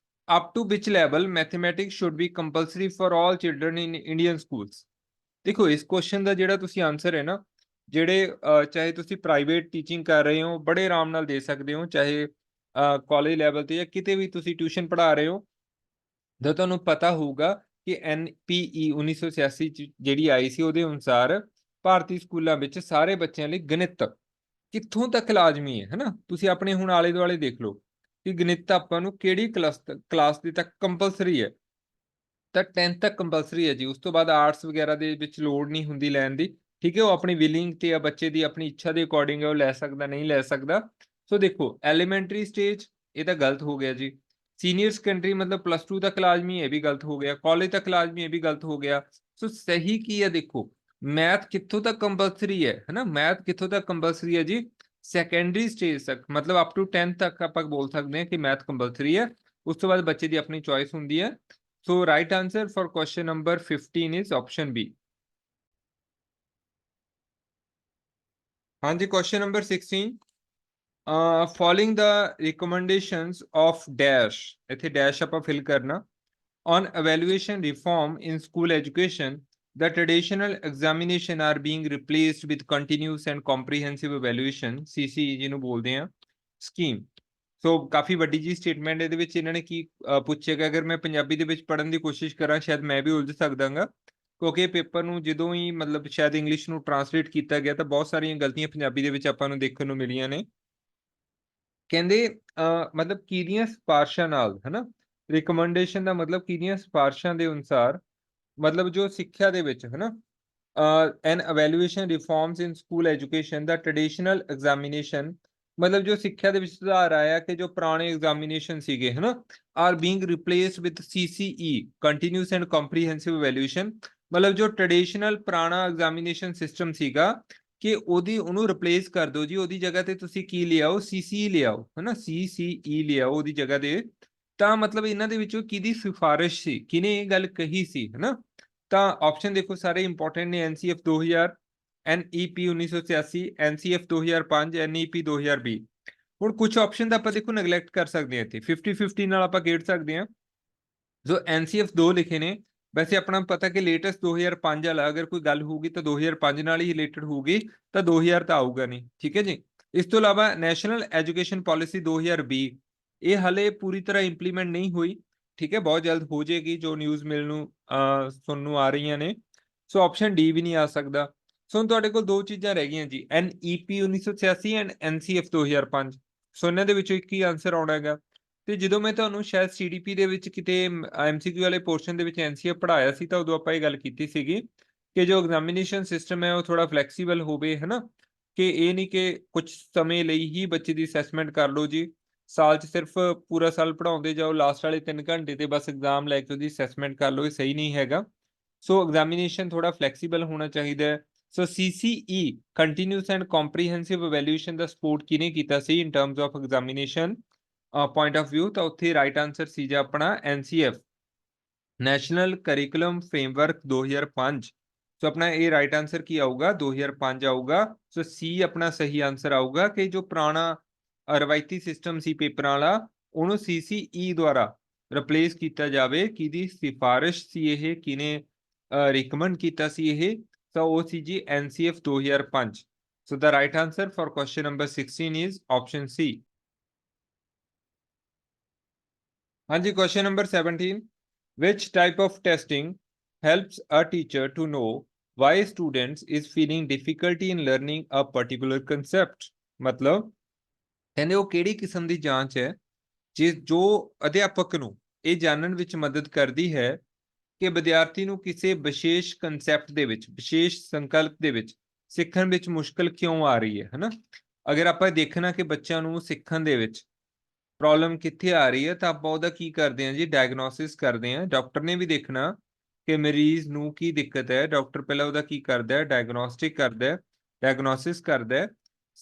ਅਪ ਟੂ ਵਿਚ level mathematics should be compulsory for all children in Indian schools. ਦੇਖੋ ਇਸ ਕੁਐਸਚਨ ਦਾ ਜਿਹੜਾ ਤੁਸੀਂ ਆਨਸਰ ਹੈ ਨਾ, ਜਿਹੜੇ ਚਾਹੇ ਤੁਸੀਂ ਪ੍ਰਾਈਵੇਟ ਟੀਚਿੰਗ ਕਰ ਰਹੇ ਹੋ ਬੜੇ ਆਰਾਮ ਨਾਲ ਦੇ ਸਕਦੇ ਹੋ, ਚਾਹੇ ਕਾਲਜ ਲੈਵਲ ਤੇ ਜਾਂ ਕਿਤੇ ਵੀ ਤੁਸੀਂ ਟਿਊਸ਼ਨ ਪੜ੍ਹਾ ਰਹੇ ਹੋ, ਤਾਂ ਤੁਹਾਨੂੰ ਪਤਾ ਹੋਊਗਾ ਕਿ NPE 1986 ਚ ਜਿਹੜੀ ਆਈ ਸੀ ਉਹਦੇ ਅਨੁਸਾਰ ਭਾਰਤੀ ਸਕੂਲਾਂ ਵਿੱਚ ਸਾਰੇ ਬੱਚਿਆਂ ਲਈ ਗਣਿਤ ਕਿੱਥੋਂ ਤੱਕ ਲਾਜ਼ਮੀ ਹੈ ਨਾ। ਤੁਸੀਂ ਆਪਣੇ ਹੁਣ ਆਲੇ ਦੁਆਲੇ ਦੇਖ ਲਓ ਕਿ ਗਣਿਤ ਆਪਾਂ ਨੂੰ ਕਿਹੜੀ ਕਲਾਸ ਦੇ ਤੱਕ ਕੰਪਲਸਰੀ ਹੈ, ਤਾਂ 10th ਤੱਕ ਕੰਪਲਸਰੀ ਹੈ ਜੀ। ਉਸ ਤੋਂ ਬਾਅਦ ਆਰਟਸ ਵਗੈਰਾ ਦੇ ਵਿੱਚ ਲੋੜ ਨਹੀਂ ਹੁੰਦੀ ਲੈਣ ਦੀ, ਠੀਕ ਹੈ। ਉਹ ਆਪਣੀ ਵਿਲਿੰਗ ਤੇ ਆ, ਬੱਚੇ ਦੀ ਆਪਣੀ ਇੱਛਾ ਦੇ ਅਕੋਰਡਿੰਗ ਉਹ ਲੈ ਸਕਦਾ, ਨਹੀਂ ਲੈ ਸਕਦਾ। ਸੋ ਦੇਖੋ ਐਲੀਮੈਂਟਰੀ ਸਟੇਜ ਇਹ ਤਾਂ ਗਲਤ ਹੋ ਗਿਆ ਜੀ। ਸੀਨੀਅਰ ਸੈਕੰਡਰੀ ਮਤਲਬ +2 ਤੱਕ ਲਾਜ਼ਮੀ, ਇਹ ਵੀ ਗਲਤ ਹੋ ਗਿਆ। ਕਾਲਜ ਤੱਕ ਲਾਜ਼ਮੀ, ਇਹ ਵੀ ਗਲਤ ਹੋ ਗਿਆ। ਸੋ ਸਹੀ ਕੀ ਹੈ ਦੇਖੋ, ਮੈਥ ਕਿੱਥੋਂ ਤੱਕ ਕੰਪਲਸਰੀ ਹੈ ਨਾ, ਮੈਥ ਕਿੱਥੋਂ ਤੱਕ ਕੰਪਲਸਰੀ ਹੈ ਜੀ, ਸੈਕੰਡਰੀ ਸਟੇਜ ਤੱਕ, ਮਤਲਬ ਅਪ ਟੂ 10th ਤੱਕ ਆਪਾਂ ਬੋਲ ਸਕਦੇ ਹਾਂ ਕਿ ਮੈਥ ਕੰਪਲਸਰੀ ਹੈ। ਉਸ ਤੋਂ ਬਾਅਦ ਬੱਚੇ ਦੀ ਆਪਣੀ ਚੋਇਸ ਹੁੰਦੀ ਹੈ। So right answer for question number 15 is option B. हाँ जी, question number 16. Following the recommendations of dash, इथे dash ਆਪਾਂ fill करना. On evaluation reform in school education, the traditional examination are being replaced with continuous and comprehensive evaluation, CCE ਜਿਹਨੂੰ ਬੋਲਦੇ ਆ, scheme. ਸੋ ਕਾਫੀ ਵੱਡੀ ਜੀ statement ਇਹਦੇ ਵਿੱਚ ਇਹਨਾਂ ਨੇ ਕੀ ਪੁੱਛਿਆ। ਅਗਰ ਮੈਂ ਪੰਜਾਬੀ ਦੇ ਵਿੱਚ ਪੜ੍ਹਨ ਦੀ ਕੋਸ਼ਿਸ਼ ਕਰਾਂ ਸ਼ਾਇਦ ਮੈਂ ਵੀ ਉਲਝ ਸਕਦਾਗਾ, ਕਿਉਂਕਿ ਪੇਪਰ ਨੂੰ ਜਦੋਂ ਹੀ ਮਤਲਬ ਸ਼ਾਇਦ ਇੰਗਲਿਸ਼ ਨੂੰ ਟਰਾਂਸਲੇਟ ਕੀਤਾ ਗਿਆ ਤਾਂ ਬਹੁਤ ਸਾਰੀਆਂ ਗਲਤੀਆਂ ਪੰਜਾਬੀ ਦੇ ਵਿੱਚ ਆਪਾਂ ਨੂੰ ਦੇਖਣ ਨੂੰ ਮਿਲੀਆਂ ਨੇ। ਕਹਿੰਦੇ ਮਤਲਬ ਕਿਹਦੀਆਂ ਸਿਫਾਰਸ਼ਾਂ ਨਾਲ, ਹਨਾ, ਰਿਕਮੈਂਡੇਸ਼ਨ ਦਾ ਮਤਲਬ ਕਿਹਦੀਆਂ ਸਿਫਾਰਸ਼ਾਂ ਦੇ ਅਨੁਸਾਰ, ਮਤਲਬ ਜੋ ਸਿੱਖਿਆ ਦੇ ਵਿੱਚ, ਹਨਾ, ਐਨ evaluation reforms in school education the traditional examination, ਮਤਲਬ ਜੋ ਸਿੱਖਿਆ ਦੇ ਵਿੱਚ ਸੁਧਾਰ ਆਇਆ ਕਿ ਜੋ ਪੁਰਾਣੇ ਐਗਜ਼ਾਮੀਨੇਸ਼ਨ ਸੀਗੇ, ਹਨਾ, are being replaced with CCE continuous and comprehensive evaluation, ਮਤਲਬ ਜੋ ਟ੍ਰੈਡੀਸ਼ਨਲ ਪੁਰਾਣਾ ਐਗਜ਼ਾਮੀਨੇਸ਼ਨ ਸਿਸਟਮ ਸੀਗਾ ਕਿ ਉਹਨੂੰ ਰਿਪਲੇਸ ਕਰ ਦਿਓ ਜੀ, ਉਹਦੀ ਜਗ੍ਹਾ ਤੇ ਤੁਸੀਂ ਕੀ ਲਿਆਓ, CCE ਲਿਆਓ, ਹਨਾ, CCE ਲਿਆਓ ਉਹਦੀ ਜਗ੍ਹਾ ਤੇ। ਤਾਂ ਮਤਲਬ ਇਹਨਾਂ ਦੇ ਵਿੱਚੋਂ ਕਿਹਦੀ ਸਿਫਾਰਿਸ਼ ਸੀ, ਕਿਹਨੇ ਇਹ ਗੱਲ ਕਹੀ ਸੀ, ਹਨਾ। ਤਾਂ ਆਪਸ਼ਨ ਦੇਖੋ ਸਾਰੇ ਇੰਪੋਰਟੈਂਟ ਨੇ, NCF 2000, NEP 1986, NCF 2005, NEP 2020। ਹੁਣ ਕੁਝ ਆਪਸ਼ਨ ਦਾ ਆਪਾਂ ਦੇਖੋ ਨੈਗਲੈਕਟ ਕਰ ਸਕਦੇ ਹਾਂ, ਇੱਥੇ 50-50 ਨਾਲ ਆਪਾਂ ਖੇਡ ਸਕਦੇ ਹਾਂ। ਜੋ NCF 2 ਲਿਖੇ ਨੇ, ਵੈਸੇ ਆਪਣਾ ਪਤਾ ਕਿ ਲੇਟੈਸਟ 2005 ਵਾਲਾ ਅਗਰ ਕੋਈ ਗੱਲ ਹੋਊਗੀ ਤਾਂ 2005 ਨਾਲ ਹੀ ਰਿਲੇਟਡ ਹੋਊਗੀ, ਤਾਂ 2000 ਤਾਂ ਆਊਗਾ ਨਹੀਂ, ਠੀਕ ਹੈ ਜੀ। ਇਸ ਤੋਂ ਇਲਾਵਾ ਨੈਸ਼ਨਲ ਐਜੂਕੇਸ਼ਨ ਪਾਲਿਸੀ 2020, ਇਹ ਹਾਲੇ ਪੂਰੀ ਤਰ੍ਹਾਂ ਇੰਪਲੀਮੈਂਟ ਨਹੀਂ ਹੋਈ, ਠੀਕ ਹੈ, ਬਹੁਤ ਜਲਦ ਹੋ ਜਾਏਗੀ, ਜੋ ਨਿਊਜ਼ ਮਿਲਣ ਨੂੰ ਸੁਣਨ ਨੂੰ ਆ ਰਹੀਆਂ ਨੇ। ਸੋ ਆਪਸ਼ਨ ਡੀ ਵੀ ਨਹੀਂ ਆ ਸਕਦਾ। ਸੋ ਹੁਣ ਤੁਹਾਡੇ ਕੋਲ ਦੋ ਚੀਜ਼ਾਂ ਰਹਿ ਗਈਆਂ ਜੀ, NEP 1986 ਐਂਡ NCF 2005। ਸੋ ਇਹਨਾਂ ਦੇ ਵਿੱਚੋਂ ਇੱਕ ਹੀ ਆਨਸਰ ਆਉਣਾ ਹੈਗਾ। ਤੇ ਜਦੋਂ ਮੈਂ ਤੁਹਾਨੂੰ ਸ਼ਾਇਦ CDP ਦੇ ਵਿੱਚ ਕਿਤੇ MCQ ਵਾਲੇ ਪੋਰਸ਼ਨ ਦੇ ਵਿੱਚ NCF ਪੜ੍ਹਾਇਆ ਸੀ, ਤਾਂ ਉਦੋਂ ਆਪਾਂ ਇਹ ਗੱਲ ਕੀਤੀ ਸੀਗੀ ਕਿ ਜੋ ਐਗਜ਼ਾਮੀਨੇਸ਼ਨ ਸਿਸਟਮ ਹੈ ਉਹ ਥੋੜਾ ਫਲੈਕਸੀਬਲ ਹੋਵੇ, ਹਨਾ, ਕਿ ਇਹ ਨਹੀਂ ਕਿ ਕੁਝ ਸਮੇਂ ਲਈ ਹੀ ਬੱਚੇ ਦੀ ਅਸੈਸਮੈਂਟ ਕਰ ਲਓ ਜੀ, ਸਾਲ 'ਚ ਸਿਰਫ ਪੂਰਾ ਸਾਲ ਪੜ੍ਹਾਉਂਦੇ ਜਾਓ, ਲਾਸਟ ਵਾਲੇ 3 ਘੰਟੇ ਤੇ ਬਸ ਐਗਜ਼ਾਮ ਲੈ ਕੇ ਉਹਦੀ ਅਸੈਸਮੈਂਟ ਕਰ ਲਓ, ਇਹ ਸਹੀ ਨਹੀਂ ਹੈਗਾ। ਸੋ ਐਗਜ਼ਾਮੀਨੇਸ਼ਨ ਥੋੜਾ ਫਲੈਕਸੀਬਲ ਹੋਣਾ ਚਾਹੀਦਾ ਹੈ। So CCE continuous and comprehensive evaluation ਦਾ ਸਪੋਰਟ ਕਿਹਨੇ ਕੀਤਾ ਸੀ in terms of examination point of view, ਤਾਂ ਉੱਥੇ ਰਾਈਟ ਆਨਸਰ ਸੀ ਜੀ ਆਪਣਾ NCF national curriculum framework 2005। So ਆਪਣਾ ਇਹ ਰਾਈਟ ਆਨਸਰ ਕੀ ਆਊਗਾ, 2005 ਆਊਗਾ। ਸੋ C ਆਪਣਾ ਸਹੀ ਆਨਸਰ ਆਊਗਾ ਕਿ ਜੋ ਪੁਰਾਣਾ ਰਵਾਇਤੀ ਸਿਸਟਮ ਸੀ ਪੇਪਰਾਂ ਵਾਲਾ, ਉਹਨੂੰ CCE ਦੁਆਰਾ ਰਿਪਲੇਸ ਕੀਤਾ ਜਾਵੇ। ਕਿਹਦੀ ਸਿਫਾਰਿਸ਼ ਸੀ ਇਹ, ਕਿਹਨੇ ਰਿਕਮੈਂਡ ਕੀਤਾ ਸੀ ਇਹ, ਤਾਂ ਉਹ ਸੀ ਜੀ NCF 2005। So the right answer for question number 16 is option C। ਹਾਂਜੀ, question number 17, which type of testing helps a teacher to know why students is feeling difficulty in learning a particular concept? ਮਤਲਬ ਕਹਿੰਦੇ ਉਹ ਕਿਹੜੀ ਕਿਸਮ ਦੀ ਜਾਂਚ ਹੈ ਜੋ ਅਧਿਆਪਕ ਨੂੰ ਇਹ ਜਾਣਨ ਵਿੱਚ ਮਦਦ ਕਰਦੀ ਹੈ ਕਿ ਵਿਦਿਆਰਥੀ ਨੂੰ ਕਿਸੇ ਵਿਸ਼ੇਸ਼ ਕਨਸੈਪਟ ਦੇ ਵਿੱਚ, ਵਿਸ਼ੇਸ਼ ਸੰਕਲਪ ਦੇ ਵਿੱਚ ਸਿੱਖਣ ਵਿੱਚ ਮੁਸ਼ਕਲ ਕਿਉਂ ਆ ਰਹੀ ਹੈ, ਹਨਾ। ਅਗਰ ਆਪਾਂ ਦੇਖਣਾ ਕਿ ਬੱਚਿਆਂ ਨੂੰ ਸਿੱਖਣ ਦੇ ਵਿੱਚ ਪ੍ਰੋਬਲਮ ਕਿੱਥੇ ਆ ਰਹੀ ਹੈ, ਤਾਂ ਆਪਾਂ ਉਹਦਾ ਕੀ ਕਰਦੇ ਹਾਂ ਜੀ, ਡਾਇਗਨੋਸਿਸ ਕਰਦੇ ਹਾਂ। ਡਾਕਟਰ ਨੇ ਵੀ ਦੇਖਣਾ ਕਿ ਮਰੀਜ਼ ਨੂੰ ਕੀ ਦਿੱਕਤ ਹੈ, ਡਾਕਟਰ ਪਹਿਲਾਂ ਉਹਦਾ ਕੀ ਕਰਦਾ ਹੈ, ਡਾਇਗਨੋਸਟਿਕ ਕਰਦਾ ਹੈ, ਡਾਇਗਨੋਸਿਸ ਕਰਦਾ ਹੈ।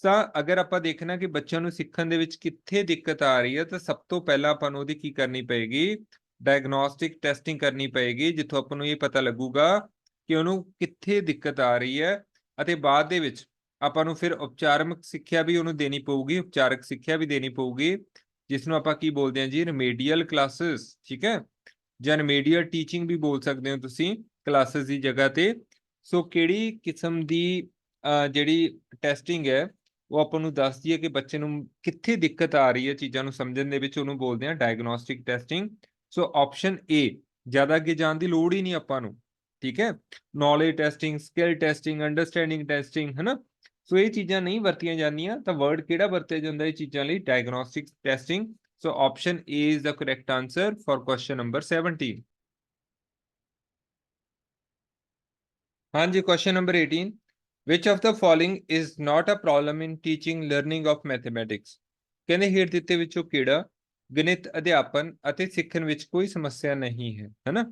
ਤਾਂ ਅਗਰ ਆਪਾਂ ਦੇਖਣਾ ਕਿ ਬੱਚਿਆਂ ਨੂੰ ਸਿੱਖਣ ਦੇ ਵਿੱਚ ਕਿੱਥੇ ਦਿੱਕਤ ਆ ਰਹੀ ਹੈ, ਤਾਂ ਸਭ ਤੋਂ ਪਹਿਲਾਂ ਆਪਾਂ ਨੂੰ ਉਹਦੀ ਕੀ ਕਰਨੀ ਪਏਗੀ, ਡਾਇਗਨੋਸਟਿਕ ਟੈਸਟਿੰਗ ਕਰਨੀ ਪਏਗੀ, ਜਿੱਥੋਂ ਆਪਾਂ ਨੂੰ ਇਹ ਪਤਾ ਲੱਗੂਗਾ ਕਿ ਉਹਨੂੰ ਕਿੱਥੇ ਦਿੱਕਤ ਆ ਰਹੀ ਹੈ। ਅਤੇ ਬਾਅਦ ਦੇ ਵਿੱਚ ਆਪਾਂ ਨੂੰ ਫਿਰ ਉਪਚਾਰਕ ਸਿੱਖਿਆ ਵੀ ਉਹਨੂੰ ਦੇਣੀ ਪਊਗੀ, ਉਪਚਾਰਕ ਸਿੱਖਿਆ ਵੀ ਦੇਣੀ ਪਊਗੀ, ਜਿਸ ਨੂੰ ਆਪਾਂ ਕੀ ਬੋਲਦੇ ਹਾਂ ਜੀ, ਰਿਮੀਡੀਅਲ ਕਲਾਸਿਸ, ਠੀਕ ਹੈ, ਜਾਂ ਰਿਮੀਡੀਅਲ ਟੀਚਿੰਗ ਵੀ ਬੋਲ ਸਕਦੇ ਹੋ ਤੁਸੀਂ ਕਲਾਸਿਸ ਦੀ ਜਗ੍ਹਾ ਤੇ। ਸੋ ਕਿਹੜੀ ਕਿਸਮ ਦੀ ਜਿਹੜੀ ਟੈਸਟਿੰਗ ਹੈ ਉਹ ਆਪਾਂ ਨੂੰ ਦੱਸਦੀ ਹੈ ਕਿ ਬੱਚੇ ਨੂੰ ਕਿੱਥੇ ਦਿੱਕਤ ਆ ਰਹੀ ਹੈ ਚੀਜ਼ਾਂ ਨੂੰ ਸਮਝਣ ਦੇ ਵਿੱਚ, ਉਹਨੂੰ ਬੋਲਦੇ ਹਾਂ diagnostic testing. So option A, ਜ਼ਿਆਦਾ ਅੱਗੇ ਜਾਣ ਦੀ ਲੋੜ ਹੀ ਨਹੀਂ ਆਪਾਂ ਨੂੰ, ਠੀਕ ਹੈ। Knowledge testing, skill testing, understanding testing, ਹਨਾ। ਸੋ ਇਹ ਚੀਜ਼ਾਂ ਨਹੀਂ ਵਰਤੀਆਂ ਜਾਂਦੀਆਂ, ਤਾਂ ਵਰਡ ਕਿਹੜਾ ਵਰਤਿਆ ਜਾਂਦਾ ਇਹ ਚੀਜ਼ਾਂ ਲਈ? Diagnostic testing. So option A is the correct answer for question number 17. ਹਾਂਜੀ, question number 18. Which of the following is not a problem in teaching learning of mathematics? ਕਹਿੰਦੇ ਹੇਠ ਦਿੱਤੇ ਵਿੱਚੋਂ ਕਿਹੜਾ ਗਣਿਤ ਅਧਿਆਪਨ ਅਤੇ ਸਿੱਖਣ ਵਿੱਚ ਕੋਈ ਸਮੱਸਿਆ ਨਹੀਂ ਹੈ, ਹਨਾ?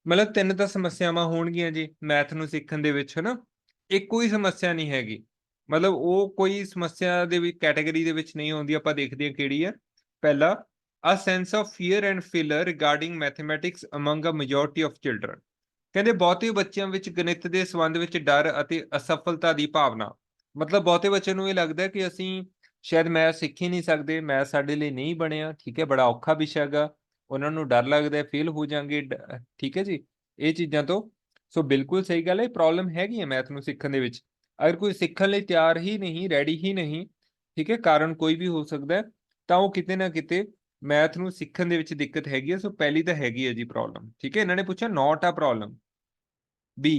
ਮਤਲਬ ਤਿੰਨ ਤਾਂ ਸਮੱਸਿਆਵਾਂ ਹੋਣਗੀਆਂ ਜੀ ਮੈਥ ਨੂੰ ਸਿੱਖਣ ਦੇ ਵਿੱਚ, ਹਨਾ? ਇੱਕ ਕੋਈ ਸਮੱਸਿਆ ਨਹੀਂ ਹੈਗੀ, ਮਤਲਬ ਉਹ ਕੋਈ ਸਮੱਸਿਆ ਦੇ ਵੀ ਕੈਟਾਗਰੀ ਦੇ ਵਿੱਚ ਨਹੀਂ ਆਉਂਦੀ। ਆਪਾਂ ਦੇਖਦੇ ਹਾਂ ਕਿਹੜੀ ਹੈ। ਪਹਿਲਾ, a sense of fear and failure regarding mathematics among a majority of children. ਕਹਿੰਦੇ ਬਹੁਤੇ ਬੱਚਿਆਂ ਵਿੱਚ ਗਣਿਤ ਦੇ ਸੰਬੰਧ ਵਿੱਚ ਡਰ ਅਤੇ ਅਸਫਲਤਾ ਦੀ ਭਾਵਨਾ। ਮਤਲਬ ਬਹੁਤੇ ਬੱਚਿਆਂ ਨੂੰ ਇਹ ਲੱਗਦਾ ਕਿ ਅਸੀਂ ਸ਼ਾਇਦ ਮੈਥ ਸਿੱਖ ਹੀ ਨਹੀਂ ਸਕਦੇ, ਮੈਥ ਸਾਡੇ ਲਈ ਨਹੀਂ ਬਣਿਆ, ਠੀਕ ਹੈ, ਬੜਾ ਔਖਾ ਵਿਸ਼ਾ ਹੈਗਾ, ਉਹਨਾਂ ਨੂੰ ਡਰ ਲੱਗਦਾ ਫੇਲ ਹੋ ਜਾਣਗੇ, ਠੀਕ ਹੈ ਜੀ, ਇਹ ਚੀਜ਼ਾਂ ਤੋਂ। ਸੋ ਬਿਲਕੁਲ ਸਹੀ ਗੱਲ ਹੈ, ਪ੍ਰੋਬਲਮ ਹੈਗੀ ਹੈ ਮੈਥ ਨੂੰ ਸਿੱਖਣ ਦੇ ਵਿੱਚ। ਅਗਰ ਕੋਈ ਸਿੱਖਣ ਲਈ ਤਿਆਰ ਹੀ ਨਹੀਂ, ਰੈਡੀ ਹੀ ਨਹੀਂ, ਠੀਕ ਹੈ, ਕਾਰਨ ਕੋਈ ਵੀ ਹੋ ਸਕਦਾ, ਤਾਂ ਉਹ ਕਿਤੇ ਨਾ ਕਿਤੇ ਮੈਥ ਨੂੰ ਸਿੱਖਣ ਦੇ ਵਿੱਚ ਦਿੱਕਤ ਹੈਗੀ ਹੈ। ਸੋ ਪਹਿਲੀ ਤਾਂ ਹੈਗੀ ਹੈ ਜੀ ਪ੍ਰੋਬਲਮ, ਠੀਕ ਹੈ। ਇਹਨਾਂ ਨੇ ਪੁੱਛਿਆ ਨਾਟ ਆ problem. B,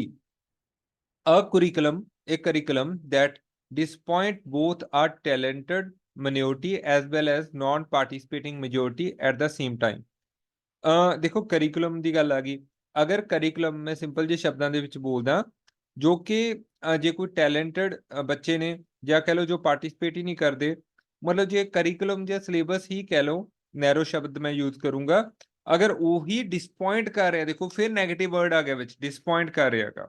a curriculum that disappoint both a talented minority as well as non-participating majority at the same time. ਦੇਖੋ ਕਰਿਕੂਲਮ ਦੀ ਗੱਲ ਆ ਗਈ। ਅਗਰ ਕਰਿਕੂਲਮ ਮੈਂ ਸਿੰਪਲ ਜਿਹੇ ਸ਼ਬਦਾਂ ਦੇ ਵਿੱਚ ਬੋਲਦਾ, ਜੋ ਕਿ ਜੇ ਕੋਈ ਟੈਲੈਂਟਡ ਬੱਚੇ ਨੇ ਜਾਂ ਕਹਿ ਲਓ ਜੋ ਪਾਰਟਿਸਿਪੇਟ ਹੀ ਨਹੀਂ ਕਰਦੇ, ਮਤਲਬ ਜੇ ਕਰਿਕੂਲਮ ਜਾਂ ਸਿਲੇਬਸ ਹੀ ਕਹਿ ਲਓ, ਨੈਰੋ ਸ਼ਬਦ ਮੈਂ ਯੂਜ਼ ਕਰੂੰਗਾ, ਅਗਰ ਉਹੀ ਡਿਸਪੋਇੰਟ ਕਰ ਰਿਹਾ, ਦੇਖੋ ਫਿਰ ਨੈਗੇਟਿਵ ਵਰਡ ਆ ਗਿਆ ਵਿੱਚ, ਡਿਸਪੋਇੰਟ ਕਰ ਰਿਹਾ ਹੈਗਾ,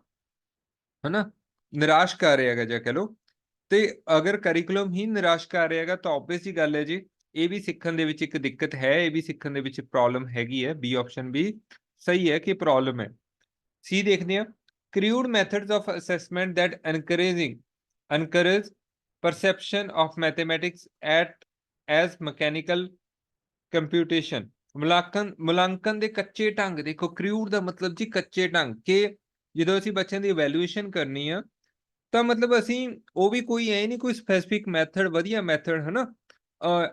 ਹਨਾ, ਨਿਰਾਸ਼ ਕਰ ਰਿਹਾ ਹੈਗਾ ਜਾਂ ਕਹਿ ਲਓ, ਤੇ ਅਗਰ ਕਰਿਕੂਲਮ ਹੀ ਨਿਰਾਸ਼ ਕਰ ਰਿਹਾ ਹੈਗਾ ਤਾਂ ਆਬਵੀਅਸ ਹੀ ਗੱਲ ਹੈ ਜੀ, ਇਹ ਵੀ ਸਿੱਖਣ ਦੇ ਵਿੱਚ ਇੱਕ ਦਿੱਕਤ ਹੈ, ਇਹ ਵੀ ਸਿੱਖਣ ਦੇ ਵਿੱਚ ਪ੍ਰੋਬਲਮ ਹੈਗੀ ਹੈ। ਬੀ ਆਪਸ਼ਨ ਵੀ ਸਹੀ ਹੈ ਕਿ ਪ੍ਰੋਬਲਮ ਹੈ। ਸੀ ਦੇਖਦੇ ਹਾਂ, crude methods of assessment that encourage perception of mathematics as mechanical computation. ਮੁਲਾਂਕਣ ਦੇ ਕੱਚੇ ਢੰਗ। ਦੇਖੋ ਕ੍ਰਿਊਡ ਦਾ ਮਤਲਬ ਜੀ ਕੱਚੇ ਢੰਗ, ਕਿ ਜਦੋਂ ਅਸੀਂ ਬੱਚਿਆਂ ਦੀ ਇਵੈਲੂਏਸ਼ਨ ਕਰਨੀ ਆ ਤਾਂ ਮਤਲਬ ਅਸੀਂ ਉਹ ਵੀ ਕੋਈ ਐ ਨਹੀਂ ਕੋਈ ਸਪੈਸੀਫਿਕ ਮੈਥਡ, ਵਧੀਆ ਮੈਥਡ, ਹਨਾ,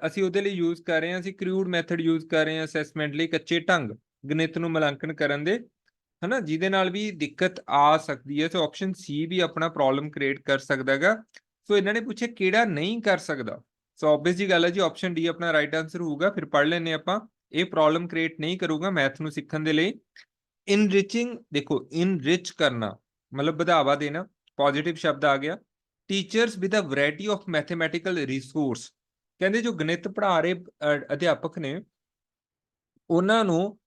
ਅਸੀਂ ਉਹਦੇ ਲਈ ਯੂਜ਼ ਕਰ ਰਹੇ ਹਾਂ, ਅਸੀਂ ਕ੍ਰਿਊਡ ਮੈਥਡ ਯੂਜ਼ ਕਰ ਰਹੇ ਹਾਂ ਅਸੈਸਮੈਂਟ ਲਈ, ਕੱਚੇ ਢੰਗ ਗਣਿਤ ਨੂੰ ਮੁਲਾਂਕਣ ਕਰਨ ਦੇ, ਹਨਾ, ਜਿਹਦੇ ਨਾਲ ਵੀ ਦਿੱਕਤ ਆ ਸਕਦੀ ਹੈ। ਸੋ ਆਪਸ਼ਨ ਸੀ ਵੀ ਆਪਣਾ ਪ੍ਰੋਬਲਮ ਕ੍ਰੀਏਟ ਕਰ ਸਕਦਾ ਹੈਗਾ। ਸੋ ਇਹਨਾਂ ਨੇ ਪੁੱਛਿਆ ਕਿਹੜਾ ਨਹੀਂ ਕਰ ਸਕਦਾ। ਸੋ ਆਬਵੀਅਸ ਜੀ ਗੱਲ ਹੈ ਜੀ, ਆਪਸ਼ਨ ਡੀ ਆਪਣਾ ਰਾਈਟ ਆਂਸਰ ਹੋਊਗਾ। ਫਿਰ ਪੜ੍ਹ ਲੈਂਦੇ ਆਪਾਂ, ਇਹ ਪ੍ਰੋਬਲਮ ਕ੍ਰੀਏਟ ਨਹੀਂ ਕਰੂਗਾ ਮੈਥ ਨੂੰ ਸਿੱਖਣ ਦੇ ਲਈ। ਇਨਰਿਚਿੰਗ, ਦੇਖੋ ਇਨਰਿਚ ਕਰਨਾ ਮਤਲਬ ਵਧਾਵਾ ਦੇਣਾ, ਪੋਜ਼ਿਟਿਵ ਸ਼ਬਦ ਆ ਗਿਆ। Teachers with a variety of mathematical resource, ਕਹਿੰਦੇ ਜੋ ਗਣਿਤ ਪੜ੍ਹਾ ਰਹੇ ਅਧਿਆਪਕ ਨੇ, ਉਹਨਾਂ ਨੂੰ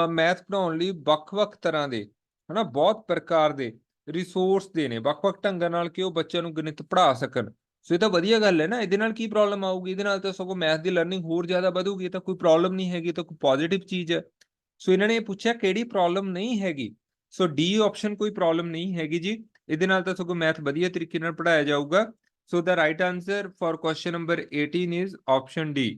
ਮੈਥ ਪੜ੍ਹਾਉਣ ਲਈ ਵੱਖ-ਵੱਖ ਤਰ੍ਹਾਂ ਦੇ, ਹਨਾ, ਬਹੁਤ ਪ੍ਰਕਾਰ ਦੇ ਰਿਸੋਰਸ ਦੇ ਨੇ, ਵੱਖ-ਵੱਖ ਢੰਗਾਂ ਨਾਲ ਕਿ ਉਹ ਬੱਚਿਆਂ ਨੂੰ ਗਣਿਤ ਪੜ੍ਹਾ ਸਕਣ। ਸੋ ਇਹ ਤਾਂ ਵਧੀਆ ਗੱਲ ਹੈ ਨਾ, ਇਹਦੇ ਨਾਲ ਕੀ ਪ੍ਰੋਬਲਮ ਆਊਗੀ? ਇਹਦੇ ਨਾਲ ਤਾਂ ਸਗੋਂ ਮੈਥ ਦੀ ਲਰਨਿੰਗ ਹੋਰ ਜ਼ਿਆਦਾ ਵਧੂਗੀ, ਤਾਂ ਕੋਈ ਪ੍ਰੋਬਲਮ ਨਹੀਂ ਹੈਗੀ, ਤਾਂ ਕੋਈ ਪੋਜ਼ਿਟਿਵ ਚੀਜ਼ ਹੈ। ਸੋ ਇਹਨਾਂ ਨੇ ਪੁੱਛਿਆ ਕਿਹੜੀ ਪ੍ਰੋਬਲਮ ਨਹੀਂ ਹੈਗੀ। ਸੋ ਡੀ ਆਪਸ਼ਨ ਕੋਈ ਪ੍ਰੋਬਲਮ ਨਹੀਂ ਹੈਗੀ ਜੀ, ਇਹਦੇ ਨਾਲ ਤਾਂ ਸਗੋਂ ਮੈਥ ਵਧੀਆ ਤਰੀਕੇ ਨਾਲ ਪੜ੍ਹਾਇਆ ਜਾਊਗਾ। So the right answer for question number 18 is option D.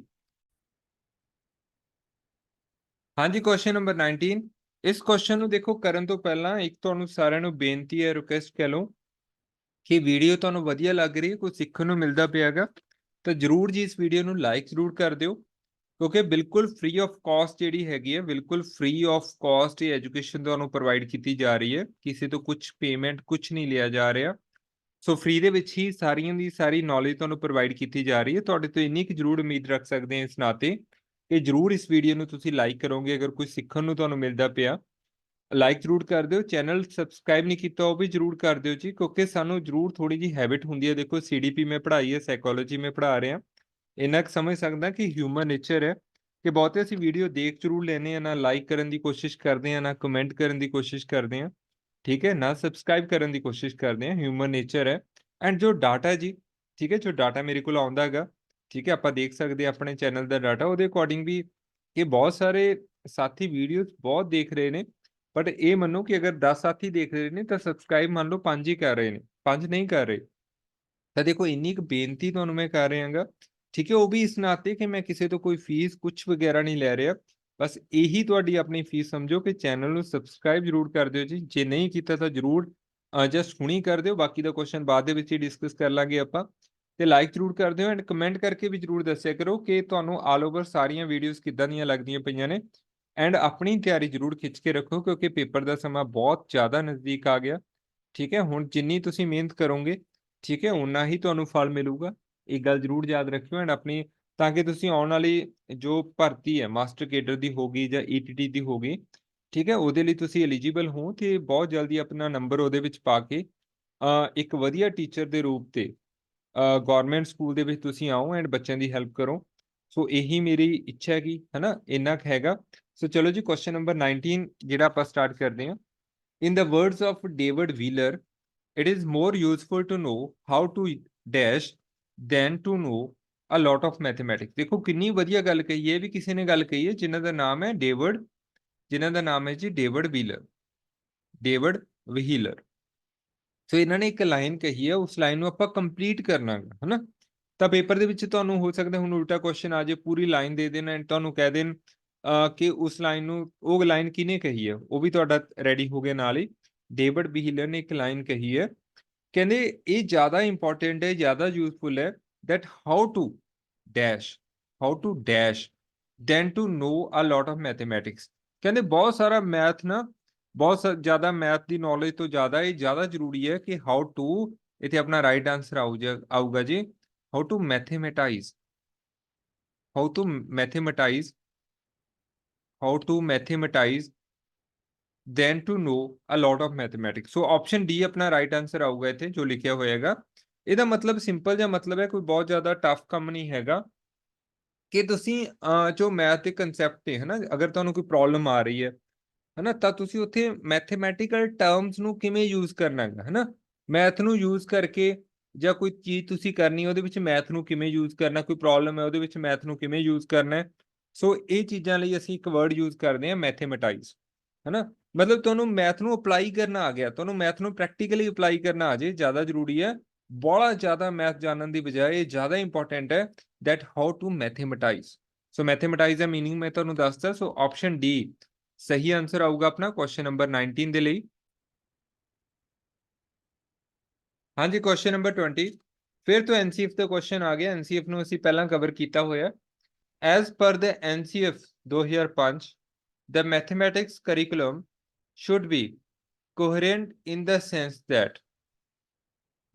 ਹਾਂਜੀ, ਕੁਐਸਚਨ ਨੰਬਰ 19। ਇਸ ਕੁਐਸਚਨ ਨੂੰ ਦੇਖੋ ਕਰਨ ਤੋਂ ਪਹਿਲਾਂ ਇੱਕ ਤੁਹਾਨੂੰ ਸਾਰਿਆਂ ਨੂੰ ਬੇਨਤੀ ਹੈ, ਰਿਕੁਐਸਟ ਕਹਿ ਲਓ, ਕਿ ਵੀਡੀਓ ਤੁਹਾਨੂੰ ਵਧੀਆ ਲੱਗ ਰਹੀ ਹੈ, ਕੁਝ ਸਿੱਖਣ ਨੂੰ ਮਿਲਦਾ ਪਿਆਗਾ, ਤਾਂ ਜਰੂਰ ਜੀ ਇਸ ਵੀਡੀਓ ਨੂੰ ਲਾਈਕ ਜ਼ਰੂਰ ਕਰ ਦਿਓ, ਕਿਉਂਕਿ ਬਿਲਕੁਲ ਫ੍ਰੀ ਆਫ ਕਾਸਟ ਜਿਹੜੀ ਹੈਗੀ ਹੈ, ਬਿਲਕੁਲ ਫ੍ਰੀ ਆਫ ਕਾਸਟ ਇਹ ਐਜੂਕੇਸ਼ਨ ਤੁਹਾਨੂੰ ਪ੍ਰੋਵਾਈਡ ਕੀਤੀ ਜਾ ਰਹੀ ਹੈ, ਕਿਸੇ ਤੋਂ ਕੁਝ ਪੇਮੈਂਟ ਕੁਝ ਨਹੀਂ ਲਿਆ ਜਾ ਰਿਹਾ। ਸੋ ਫ੍ਰੀ ਦੇ ਵਿੱਚ ਹੀ ਸਾਰੀਆਂ ਦੀ ਸਾਰੀ ਨੌਲੇਜ ਤੁਹਾਨੂੰ ਪ੍ਰੋਵਾਈਡ ਕੀਤੀ ਜਾ ਰਹੀ ਹੈ। ਤੁਹਾਡੇ ਤੋਂ ਇੰਨੀ ਕੁ ਜ਼ਰੂਰ ਉਮੀਦ ਰੱਖ ਸਕਦੇ ਹਾਂ ਇਸ ਨਾਤੇ ਕਿ ਜਰੂਰ ਇਸ ਵੀਡੀਓ ਨੂੰ ਤੁਸੀਂ ਲਾਈਕ ਕਰੋਗੇ, ਅਗਰ ਕੁਝ ਸਿੱਖਣ ਨੂੰ ਤੁਹਾਨੂੰ ਮਿਲਦਾ ਪਿਆ। ਲਾਈਕ ਜ਼ਰੂਰ ਕਰ ਦਿਓ, ਚੈਨਲ ਸਬਸਕ੍ਰਾਈਬ ਨਹੀਂ ਕੀਤਾ ਉਹ ਵੀ ਜ਼ਰੂਰ ਕਰ ਦਿਓ ਜੀ, ਕਿਉਂਕਿ ਸਾਨੂੰ ਜ਼ਰੂਰ ਥੋੜੀ ਜਿਹੀ ਹੈਬਿਟ ਹੁੰਦੀ ਹੈ। ਦੇਖੋ CDP ਮੈਂ ਪੜ੍ਹਾਈ ਹੈ, ਸਾਈਕੋਲੋਜੀ ਮੈਂ ਪੜ੍ਹਾ ਰਿਹਾ, ਇੰਨਾ ਕੁ ਸਮਝ ਸਕਦਾ ਕਿ ਹਿਊਮਨ ਨੇਚਰ ਹੈ ਕਿ ਬਹੁਤੇ ਅਸੀਂ ਵੀਡੀਓ ਦੇਖ ਜ਼ਰੂਰ ਲੈਂਦੇ ਹਾਂ, ਨਾ ਲਾਈਕ ਕਰਨ ਦੀ ਕੋਸ਼ਿਸ਼ ਕਰਦੇ ਹਾਂ, ਨਾ ਕਮੈਂਟ ਕਰਨ ਦੀ ਕੋਸ਼ਿਸ਼ ਕਰਦੇ ਹਾਂ, ਠੀਕ ਹੈ, ਨਾ ਸਬਸਕ੍ਰਾਈਬ ਕਰਨ ਦੀ ਕੋਸ਼ਿਸ਼ ਕਰਦੇ ਹਾਂ, ਹਿਊਮਨ ਨੇਚਰ ਹੈ। ਐਂਡ ਜੋ ਡਾਟਾ ਜੀ, ਠੀਕ ਹੈ, ਜੋ ਡਾਟਾ ਮੇਰੇ ਕੋਲ ਆਉਂਦਾ ਹੈਗਾ, ਠੀਕ ਹੈ, ਆਪਾਂ ਦੇਖ ਸਕਦੇ ਹਾਂ ਆਪਣੇ ਚੈਨਲ ਦਾ ਡਾਟਾ, ਉਹਦੇ ਅਕੋਰਡਿੰਗ ਵੀ ਇਹ ਬਹੁਤ ਸਾਰੇ ਸਾਥੀ ਵੀਡੀਓਜ਼ ਬਹੁਤ ਦੇਖ ਰਹੇ ਨੇ, ਬਟ ਇਹ ਮੰਨੋ ਕਿ ਅਗਰ 10 ਸਾਥੀ ਦੇਖ ਰਹੇ ਨੇ ਤਾਂ ਸਬਸਕ੍ਰਾਈਬ ਮੰਨ ਲਓ 5 ਹੀ ਕਰ ਰਹੇ ਨੇ, 5 ਨਹੀਂ ਕਰ ਰਹੇ। ਤਾਂ ਦੇਖੋ ਇੰਨੀ ਕੁ ਬੇਨਤੀ ਤੁਹਾਨੂੰ ਮੈਂ ਕਰ ਰਿਹਾਗਾ, ਠੀਕ ਹੈ, ਉਹ ਵੀ ਇਸ ਨਾਤੇ ਕਿ ਮੈਂ ਕਿਸੇ ਤੋਂ ਕੋਈ ਫੀਸ ਕੁਝ ਵਗੈਰਾ ਨਹੀਂ ਲੈ ਰਿਹਾ, ਬਸ ਇਹੀ ਤੁਹਾਡੀ ਆਪਣੀ ਫੀਸ ਸਮਝੋ ਕਿ ਚੈਨਲ ਨੂੰ ਸਬਸਕ੍ਰਾਈਬ ਜ਼ਰੂਰ ਕਰ ਦਿਓ ਜੀ, ਜੇ ਨਹੀਂ ਕੀਤਾ ਤਾਂ ਜ਼ਰੂਰ ਜਸਟ ਹੁਣੀ ਕਰ ਦਿਓ, ਬਾਕੀ ਦਾ ਕੁਐਸਚਨ ਬਾਅਦ ਦੇ ਵਿੱਚ ਹੀ ਡਿਸਕਸ ਕਰ ਲਾਂਗੇ ਆਪਾਂ। ਤੇ ਲਾਈਕ ਜ਼ਰੂਰ ਕਰ ਦਿਓ ਐਂਡ ਕਮੈਂਟ ਕਰਕੇ ਵੀ ਜ਼ਰੂਰ ਦੱਸਿਆ ਕਰੋ ਕਿ ਤੁਹਾਨੂੰ ਆਲ ਓਵਰ ਸਾਰੀਆਂ ਵੀਡੀਓਜ਼ ਕਿੱਦਾਂ ਦੀਆਂ ਲੱਗਦੀਆਂ ਪਈਆਂ ਨੇ। ਐਂਡ ਆਪਣੀ ਤਿਆਰੀ ਜ਼ਰੂਰ ਖਿੱਚ ਕੇ ਰੱਖੋ, ਕਿਉਂਕਿ ਪੇਪਰ ਦਾ ਸਮਾਂ ਬਹੁਤ ਜ਼ਿਆਦਾ ਨਜ਼ਦੀਕ ਆ ਗਿਆ, ਠੀਕ ਹੈ। ਹੁਣ ਜਿੰਨੀ ਤੁਸੀਂ ਮਿਹਨਤ ਕਰੋਗੇ ਠੀਕ ਹੈ, ਉਨਾ ਹੀ ਤੁਹਾਨੂੰ ਫਲ ਮਿਲੂਗਾ। ਇਹ ਗੱਲ ਜ਼ਰੂਰ ਯਾਦ ਰੱਖਿਓ ਐਂਡ ਆਪਣੀ, ਤਾਂ ਕਿ ਤੁਸੀਂ ਆਉਣ ਵਾਲੀ ਜੋ ਭਰਤੀ ਹੈ ਮਾਸਟਰ ਕੇਡਰ ਦੀ ਹੋਗੀ ਜਾਂ ਈਟੀਟੀ ਦੀ ਹੋਗੀ, ਠੀਕ ਹੈ, ਉਹਦੇ ਲਈ ਤੁਸੀਂ ਐਲੀਜੀਬਲ ਹੋ ਤੇ ਬਹੁਤ ਜਲਦੀ ਆਪਣਾ ਨੰਬਰ ਉਹਦੇ ਵਿੱਚ ਪਾ ਕੇ ਇੱਕ ਵਧੀਆ ਟੀਚਰ ਦੇ ਰੂਪ ਤੇ ਗਵਰਨਮੈਂਟ ਸਕੂਲ ਦੇ ਵਿੱਚ ਤੁਸੀਂ ਆਓ ਐਂਡ ਬੱਚਿਆਂ ਦੀ ਹੈਲਪ ਕਰੋ। ਸੋ ਇਹੀ ਮੇਰੀ ਇੱਛਾ ਹੈਗੀ, ਹੈ ਨਾ, ਇੰਨਾ ਕੁ ਹੈਗਾ। ਸੋ ਚਲੋ ਜੀ, ਕੁਐਸਚਨ ਨੰਬਰ 19 ਜਿਹੜਾ ਆਪਾਂ ਸਟਾਰਟ ਕਰਦੇ ਹਾਂ। In the words of David Wheeler, it is more useful to know how to dash than to know a lot of mathematics। ਦੇਖੋ ਕਿੰਨੀ ਵਧੀਆ ਗੱਲ ਕਹੀ ਹੈ, ਵੀ ਕਿਸੇ ਨੇ ਗੱਲ ਕਹੀ ਹੈ ਜਿਨ੍ਹਾਂ ਦਾ ਨਾਮ ਹੈ ਡੇਵਿਡ, ਜਿਨ੍ਹਾਂ ਦਾ ਨਾਮ ਹੈ ਜੀ ਡੇਵਿਡ ਵੀਲਰ, ਡੇਵਿਡ ਵੀਲਰ। ਸੋ ਇਹਨਾਂ ਨੇ ਇੱਕ ਲਾਈਨ ਕਹੀ ਹੈ, ਉਸ ਲਾਈਨ ਨੂੰ ਆਪਾਂ ਕੰਪਲੀਟ ਕਰਨਾ ਹੈ ਹਨਾ। ਤਾਂ ਪੇਪਰ ਦੇ ਵਿੱਚ ਤੁਹਾਨੂੰ ਹੋ ਸਕਦਾ ਹੁਣ ਉਲਟਾ ਕੁਐਸਚਨ ਆ ਜਾਏ, ਪੂਰੀ ਲਾਈਨ ਦੇ ਦੇਣ ਐਂਡ ਤੁਹਾਨੂੰ ਕਹਿ ਦੇਣ ਕਿ ਉਸ ਲਾਈਨ ਨੂੰ, ਉਹ ਲਾਈਨ ਕਿਹਨੇ ਕਹੀ ਹੈ, ਉਹ ਵੀ ਤੁਹਾਡਾ ਰੈਡੀ ਹੋ ਗਿਆ ਨਾਲ ਹੀ। ਡੇਵਿਡ ਵੀਲਰ ਨੇ ਇੱਕ ਲਾਈਨ ਕਹੀ ਹੈ, ਕਹਿੰਦੇ ਇਹ ਜ਼ਿਆਦਾ ਇੰਪੋਰਟੈਂਟ ਹੈ, ਜ਼ਿਆਦਾ ਯੂਜ਼ਫੁਲ ਹੈ, that how to dash, how to dash than to know a lot of mathematics। ਕਹਿੰਦੇ ਬਹੁਤ ਸਾਰਾ ਮੈਥ ਨਾ, ਬਹੁਤ ਜ਼ਿਆਦਾ ਮੈਥ ਦੀ ਨੌਲੇਜ ਤੋਂ ਜ਼ਿਆਦਾ ਇਹ ਜ਼ਿਆਦਾ ਜ਼ਰੂਰੀ ਹੈ ਕਿ ਹਾਊ ਟੂ, ਇੱਥੇ ਆਪਣਾ ਰਾਈਟ ਆਨਸਰ ਆਊਗਾ ਜੀ, how to mathematize, how to mathematize, how to mathematize then to know a lot of mathematics। So option D ਆਪਣਾ ਰਾਈਟ ਆਨਸਰ ਆਊਗਾ ਇੱਥੇ ਜੋ ਲਿਖਿਆ ਹੋਏਗਾ। ਇਹਦਾ ਮਤਲਬ ਸਿੰਪਲ ਜਿਹਾ ਮਤਲਬ ਹੈ, ਕੋਈ ਬਹੁਤ ਜ਼ਿਆਦਾ ਟਫ ਕੰਮ ਨਹੀਂ ਹੈਗਾ, ਕਿ ਤੁਸੀਂ ਜੋ ਮੈਥ ਦੇ ਕਨਸੈਪਟ ਹੈ ਨਾ, ਅਗਰ ਤੁਹਾਨੂੰ ਕੋਈ ਪ੍ਰੋਬਲਮ ਆ ਰਹੀ ਹੈ ਹਨਾ, ਤਾਂ ਤੁਸੀਂ ਉੱਥੇ ਮੈਥੇਮੈਟੀਕਲ ਟਰਮਸ ਨੂੰ ਕਿਵੇਂ ਯੂਜ਼ ਕਰਨਾ ਹੈ ਹਨਾ, ਮੈਥ ਨੂੰ ਯੂਜ਼ ਕਰਕੇ, ਜਾਂ ਕੋਈ ਚੀਜ਼ ਤੁਸੀਂ ਕਰਨੀ ਉਹਦੇ ਵਿੱਚ ਮੈਥ ਨੂੰ ਕਿਵੇਂ ਯੂਜ਼ ਕਰਨਾ, ਕੋਈ ਪ੍ਰੋਬਲਮ ਹੈ ਉਹਦੇ ਵਿੱਚ ਮੈਥ ਨੂੰ ਕਿਵੇਂ ਯੂਜ਼ ਕਰਨਾ ਹੈ। ਸੋ ਇਹ ਚੀਜ਼ਾਂ ਲਈ ਅਸੀਂ ਇੱਕ ਵਰਡ ਯੂਜ਼ ਕਰਦੇ ਹਾਂ, ਮੈਥੇਮੈਟਾਈਜ਼, ਹਨਾ। ਮਤਲਬ ਤੁਹਾਨੂੰ ਮੈਥ ਨੂੰ ਅਪਲਾਈ ਕਰਨਾ ਆ ਗਿਆ, ਤੁਹਾਨੂੰ ਮੈਥ ਨੂੰ ਪ੍ਰੈਕਟੀਕਲੀ ਅਪਲਾਈ ਕਰਨਾ ਆ ਜੇ, ਜ਼ਿਆਦਾ ਜ਼ਰੂਰੀ ਹੈ। ਬੜਾ ਜ਼ਿਆਦਾ ਮੈਥ ਜਾਣਨ ਦੀ ਬਜਾਏ ਜ਼ਿਆਦਾ ਇੰਪੋਰਟੈਂਟ ਹੈ that how to mathematize। So mathematize ਦਾ ਮੀਨਿੰਗ ਮੈਂ ਤੁਹਾਨੂੰ ਦੱਸਦਾ। ਸੋ ਆਪਸ਼ਨ ਡੀ ਸਹੀ ਆਨਸਰ ਆਊਗਾ ਆਪਣਾ ਕੁਐਸਚਨ ਨੰਬਰ 19 ਦੇ ਲਈ। ਹਾਂਜੀ, ਕੁਐਸਚਨ ਨੰਬਰ 20 ਫਿਰ ਤੋਂ ਐਨਸੀਐਫ ਦਾ ਕੁਐਸਚਨ ਆ ਗਿਆ। ਐਨਸੀਐਫ ਨੂੰ ਅਸੀਂ ਪਹਿਲਾਂ ਕਵਰ ਕੀਤਾ ਹੋਇਆ। As per the ਐਨਸੀਐਫ 2005 the mathematics curriculum should be coherent in the sense that,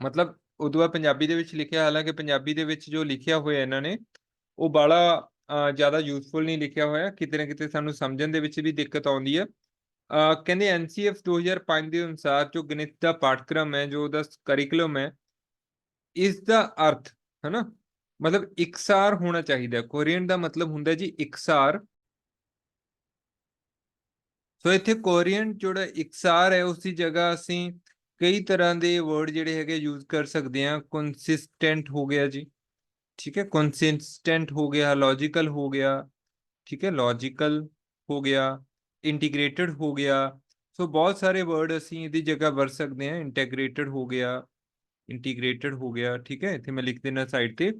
ਮਤਲਬ ਉਦੋਂ ਬਾਅਦ ਪੰਜਾਬੀ ਦੇ ਵਿੱਚ ਲਿਖਿਆ, ਹਾਲਾਂਕਿ ਪੰਜਾਬੀ ਦੇ ਵਿੱਚ ਜੋ ਲਿਖਿਆ ਹੋਇਆ ਇਹਨਾਂ ਨੇ ਉਹ ਬਾਲਾ ਜ਼ਿਆਦਾ ਯੂਜ਼ਫੁਲ ਨਹੀਂ ਲਿਖਿਆ ਹੋਇਆ, ਕਿਤੇ ਨਾ ਕਿਤੇ ਸਾਨੂੰ ਸਮਝਣ ਦੇ ਵਿੱਚ ਵੀ ਦਿੱਕਤ ਆਉਂਦੀ ਹੈ। ਕਹਿੰਦੇ ਐਨਸੀਐਫ 2005 ਦੇ ਅਨੁਸਾਰ ਜੋ ਗਣਿਤ ਦਾ ਪਾਠਕ੍ਰਮ ਹੈ, ਜੋ ਉਹਦਾ ਕਰਿਕੂਲਮ ਹੈ, ਇਸ ਦਾ ਅਰਥ ਹੈ ਨਾ, ਮਤਲਬ ਇਕਸਾਰ ਹੋਣਾ ਚਾਹੀਦਾ। ਕੋਰੀਅਨ ਦਾ ਮਤਲਬ ਹੁੰਦਾ ਜੀ ਇਕਸਾਰ। ਸੋ ਇੱਥੇ ਕੋਰੀਅਨ ਜਿਹੜਾ ਇਕਸਾਰ ਹੈ, ਉਸ ਦੀ ਜਗ੍ਹਾ ਅਸੀਂ ਕਈ ਤਰ੍ਹਾਂ ਦੇ ਵਰਡ ਜਿਹੜੇ ਹੈਗੇ ਯੂਜ਼ ਕਰ ਸਕਦੇ ਹਾਂ। ਕੰਸਿਸਟੈਂਟ ਹੋ ਗਿਆ ਜੀ, ਠੀਕ ਹੈ, ਕੰਸਿਸਟੈਂਟ ਹੋ ਗਿਆ, ਲੌਜੀਕਲ ਹੋ ਗਿਆ, ਠੀਕ ਹੈ, ਲੌਜੀਕਲ ਹੋ ਗਿਆ, ਇੰਟੀਗ੍ਰੇਟਡ ਹੋ ਗਿਆ। ਸੋ ਬਹੁਤ ਸਾਰੇ ਵਰਡ ਅਸੀਂ ਇਹਦੀ ਜਗ੍ਹਾ ਵਰਤ ਸਕਦੇ ਹਾਂ। ਇੰਟੀਗ੍ਰੇਟਡ ਹੋ ਗਿਆ, ਇੰਟੀਗ੍ਰੇਟਡ ਹੋ ਗਿਆ, ਠੀਕ ਹੈ, ਇੱਥੇ ਮੈਂ ਲਿਖ ਦੇਣਾ ਸਾਈਡ ਤੇ।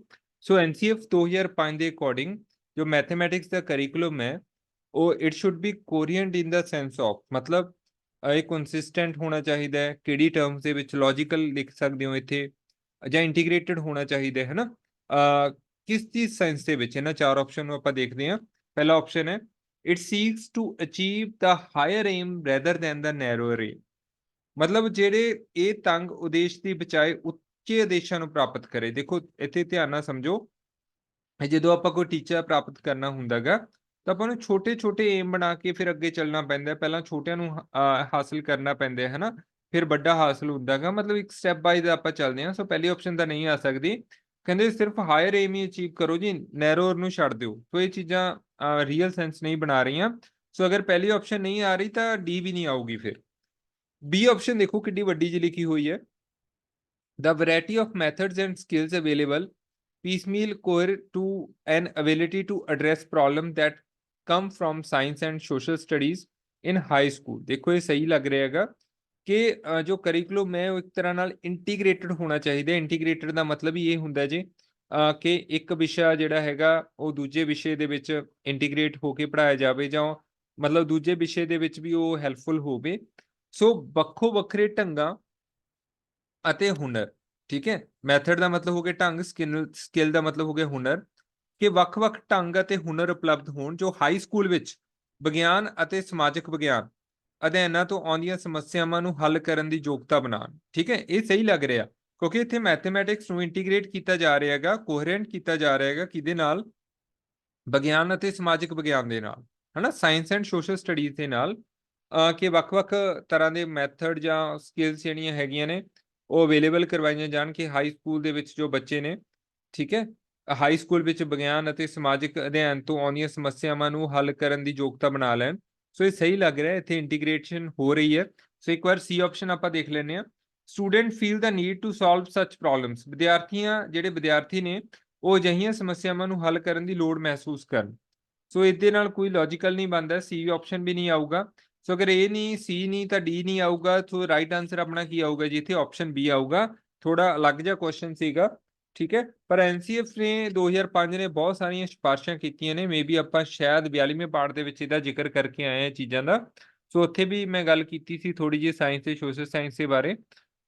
ਸੋ ਐਨਸੀਐਫ 2005 ਦੇ ਅਕੋਰਡਿੰਗ ਜੋ ਮੈਥਮੈਟਿਕਸ ਦਾ ਕਰਿਕੂਲਮ ਹੈ, ਉਹ it should be coherent in the sense of, ਮਤਲਬ ਇਹ ਕੰਸਿਸਟੈਂਟ ਹੋਣਾ ਚਾਹੀਦਾ ਹੈ। ਕਿਹੜੀ ਟਰਮਸ ਦੇ ਵਿੱਚ? ਲੌਜੀਕਲ ਲਿਖ ਸਕਦੇ ਹੋ ਇੱਥੇ, ਜਾਂ ਇੰਟੀਗ੍ਰੇਟਡ ਹੋਣਾ ਚਾਹੀਦਾ ਹੈ ਨਾ, ਕਿਸ ਚੀਜ਼ ਸੈਂਸ ਦੇ ਵਿੱਚ? ਇਹਨਾਂ ਚਾਰ ਆਪਸ਼ਨ ਨੂੰ ਆਪਾਂ ਦੇਖਦੇ ਹਾਂ। ਪਹਿਲਾ ਆਪਸ਼ਨ ਹੈ it seeks to achieve the higher aim rather than the narrower aim, ਮਤਲਬ ਜਿਹੜੇ ਇਹ ਤੰਗ ਉਦੇਸ਼ ਦੀ ਬਜਾਏ ਉੱਚੇ ਉਦੇਸ਼ਾਂ ਨੂੰ ਪ੍ਰਾਪਤ ਕਰੇ। ਦੇਖੋ ਇੱਥੇ ਧਿਆਨ ਨਾਲ ਸਮਝੋ, ਜਦੋਂ ਆਪਾਂ ਕੋਈ ਟੀਚਾ ਪ੍ਰਾਪਤ ਕਰਨਾ ਹੁੰਦਾ ਗਾ, ਤਾਂ ਆਪਾਂ ਨੂੰ ਛੋਟੇ ਛੋਟੇ ਏਮ ਬਣਾ ਕੇ ਫਿਰ ਅੱਗੇ ਚੱਲਣਾ ਪੈਂਦਾ। ਪਹਿਲਾਂ ਛੋਟਿਆਂ ਨੂੰ ਹਾਸਲ ਕਰਨਾ ਪੈਂਦਾ ਹੈ ਨਾ, ਫਿਰ ਵੱਡਾ ਹਾਸਲ ਹੁੰਦਾ ਗਾ, ਮਤਲਬ ਇੱਕ ਸਟੈਪ ਬਾਈ ਆਪਾਂ ਚੱਲਦੇ ਹਾਂ। ਸੋ ਪਹਿਲੀ ਆਪਸ਼ਨ ਤਾਂ ਨਹੀਂ ਆ ਸਕਦੀ। ਕਹਿੰਦੇ ਸਿਰਫ ਹਾਇਰ ਏਮ ਹੀ ਅਚੀਵ ਕਰੋ ਜੀ, ਨੈਰੋਅਰ ਨੂੰ ਛੱਡ ਦਿਓ। ਸੋ ਇਹ ਚੀਜ਼ਾਂ ਰੀਅਲ ਸੈਂਸ ਨਹੀਂ ਬਣਾ ਰਹੀਆਂ। ਸੋ ਅਗਰ ਪਹਿਲੀ ਆਪਸ਼ਨ ਨਹੀਂ ਆ ਰਹੀ ਤਾਂ ਡੀ ਵੀ ਨਹੀਂ ਆਊਗੀ। ਫਿਰ ਬੀ ਆਪਸ਼ਨ ਦੇਖੋ ਕਿੰਨੀ ਵੱਡੀ ਜਿਹੀ ਲਿਖੀ ਹੋਈ ਹੈ, the variety of methods and skills available piecemeal core to an ability to address problems that come from science and social studies in high school। ਦੇਖੋ ਇਹ ਸਹੀ ਲੱਗ ਰਿਹਾ ਹੈਗਾ ਕਿ ਜੋ ਕਰਿਕੂਲਮ ਹੈ ਉਹ ਇੱਕ ਤਰ੍ਹਾਂ ਨਾਲ ਇੰਟੀਗ੍ਰੇਟਡ ਹੋਣਾ ਚਾਹੀਦਾ। ਇੰਟੀਗ੍ਰੇਟਡ ਦਾ ਮਤਲਬ ਹੀ ਇਹ ਹੁੰਦਾ ਜੀ ਕਿ ਇੱਕ ਵਿਸ਼ਾ ਜਿਹੜਾ ਹੈਗਾ ਉਹ ਦੂਜੇ ਵਿਸ਼ੇ ਦੇ ਵਿੱਚ ਇੰਟੀਗ੍ਰੇਟ ਹੋ ਕੇ ਪੜ੍ਹਾਇਆ ਜਾਵੇ, ਜਾਂ ਮਤਲਬ ਦੂਜੇ ਵਿਸ਼ੇ ਦੇ ਵਿੱਚ ਵੀ ਉਹ ਹੈਲਪਫੁਲ ਹੋਵੇ। ਸੋ ਵੱਖੋ ਵੱਖਰੇ ਢੰਗਾਂ ਅਤੇ ਹੁਨਰ, ਠੀਕ ਹੈ, ਮੈਥਡ ਦਾ ਮਤਲਬ ਹੋ ਗਿਆ ਢੰਗ, ਸਕਿੱਲ ਦਾ ਮਤਲਬ ਹੋ ਗਿਆ ਹੁਨਰ, ਕਿ ਵੱਖ-ਵੱਖ ਢੰਗ ਅਤੇ ਹੁਨਰ ਉਪਲਬਧ ਹੋਣ ਜੋ ਹਾਈ ਸਕੂਲ ਵਿੱਚ ਵਿਗਿਆਨ ਅਤੇ ਸਮਾਜਿਕ ਵਿਗਿਆਨ ਅਧਿਐਨਾਂ ਤੋਂ ਆਉਂਦੀਆਂ ਸਮੱਸਿਆਵਾਂ ਨੂੰ ਹੱਲ ਕਰਨ ਦੀ ਯੋਗਤਾ ਬਣਾਉਣ। ਠੀਕ ਹੈ, ਇਹ ਸਹੀ ਲੱਗ ਰਿਹਾ। ਕਿਉਂਕਿ ਇੱਥੇ ਮੈਥਮੈਟਿਕਸ ਨੂੰ ਇੰਟੀਗ੍ਰੇਟ ਕੀਤਾ ਜਾ ਰਿਹਾ ਹੈਗਾ, ਕੋਹਰੈਂਟ ਕੀਤਾ ਜਾ ਰਿਹਾ ਹੈਗਾ ਕਿਹਦੇ ਨਾਲ, ਵਿਗਿਆਨ ਅਤੇ ਸਮਾਜਿਕ ਵਿਗਿਆਨ ਦੇ ਨਾਲ, ਹਨਾ, ਸਾਇੰਸ ਐਂਡ ਸੋਸ਼ਲ ਸਟੱਡੀਜ਼ ਦੇ ਨਾਲ, ਕਿ ਵੱਖ-ਵੱਖ ਤਰ੍ਹਾਂ ਦੇ ਮੈਥਡ ਜਾਂ ਸਕਿੱਲਸ ਜਿਹੜੀਆਂ ਹੈਗੀਆਂ ਨੇ ਉਹ ਅਵੇਲੇਬਲ ਕਰਵਾਈਆਂ ਜਾਣ ਕਿ ਹਾਈ ਸਕੂਲ ਦੇ ਵਿੱਚ ਜੋ ਬੱਚੇ ਨੇ, ਠੀਕ ਹੈ, ਹਾਈ ਸਕੂਲ ਵਿੱਚ ਵਿਗਿਆਨ ਅਤੇ ਸਮਾਜਿਕ ਅਧਿਐਨ ਤੋਂ ਆਉਂਦੀਆਂ ਸਮੱਸਿਆਵਾਂ ਨੂੰ ਹੱਲ ਕਰਨ ਦੀ ਯੋਗਤਾ ਬਣਾ ਲੈਣ। ਸੋ ਇਹ ਸਹੀ ਲੱਗ ਰਿਹਾ, ਇੱਥੇ ਇੰਟੀਗ੍ਰੇਸ਼ਨ ਹੋ ਰਹੀ ਹੈ। ਸੋ ਇੱਕ ਵਾਰ ਸੀ ਆਪਸ਼ਨ ਆਪਾਂ ਦੇਖ ਲੈਂਦੇ ਹਾਂ। Student feel the need to solve such problems, ਜਿਹੜੇ ਵਿਦਿਆਰਥੀ ਨੇ ਉਹ ਅਜਿਹੀਆਂ ਸਮੱਸਿਆਵਾਂ ਨੂੰ ਹੱਲ ਕਰਨ ਦੀ ਲੋੜ ਮਹਿਸੂਸ ਕਰਨ। ਸੋ ਇਹਦੇ ਨਾਲ ਕੋਈ ਲੌਜੀਕਲ ਨਹੀਂ ਬਣਦਾ, ਸੀ ਆਪਸ਼ਨ ਵੀ ਨਹੀਂ ਆਊਗਾ। ਸੋ ਅਗਰ ਇਹ ਨਹੀਂ, ਸੀ ਨਹੀਂ ਤਾਂ ਡੀ ਨਹੀਂ ਆਊਗਾ। ਸੋ ਰਾਈਟ ਆਂਸਰ ਆਪਣਾ ਕੀ ਆਊਗਾ ਜੀ, ਇੱਥੇ ਆਪਸ਼ਨ ਬੀ ਆਊਗਾ। ਥੋੜਾ ਅਲੱਗ ਜਿਹਾ ਕੁਐਸਚਨ ਸੀਗਾ, ਠੀਕ ਹੈ, ਪਰ ਐਨਸੀਐਫ ਨੇ 2005 ਨੇ ਬਹੁਤ ਸਾਰੀਆਂ ਸਿਫਾਰਸ਼ਾਂ ਕੀਤੀਆਂ ਨੇ। ਮੇਬੀ ਆਪਾਂ ਸ਼ਾਇਦ 42ਵੇਂ ਪਾਰਟ ਦੇ ਵਿੱਚ ਇਹਦਾ ਜ਼ਿਕਰ ਕਰਕੇ ਆਏ ਆ ਚੀਜ਼ਾਂ ਦਾ। ਸੋ ਉੱਥੇ ਵੀ ਮੈਂ ਗੱਲ ਕੀਤੀ ਸੀ ਥੋੜੀ ਜਿਹੀ ਸਾਇੰਸ ਤੇ ਸੋਸ਼ਲ ਸਾਇੰਸ ਦੇ ਬਾਰੇ।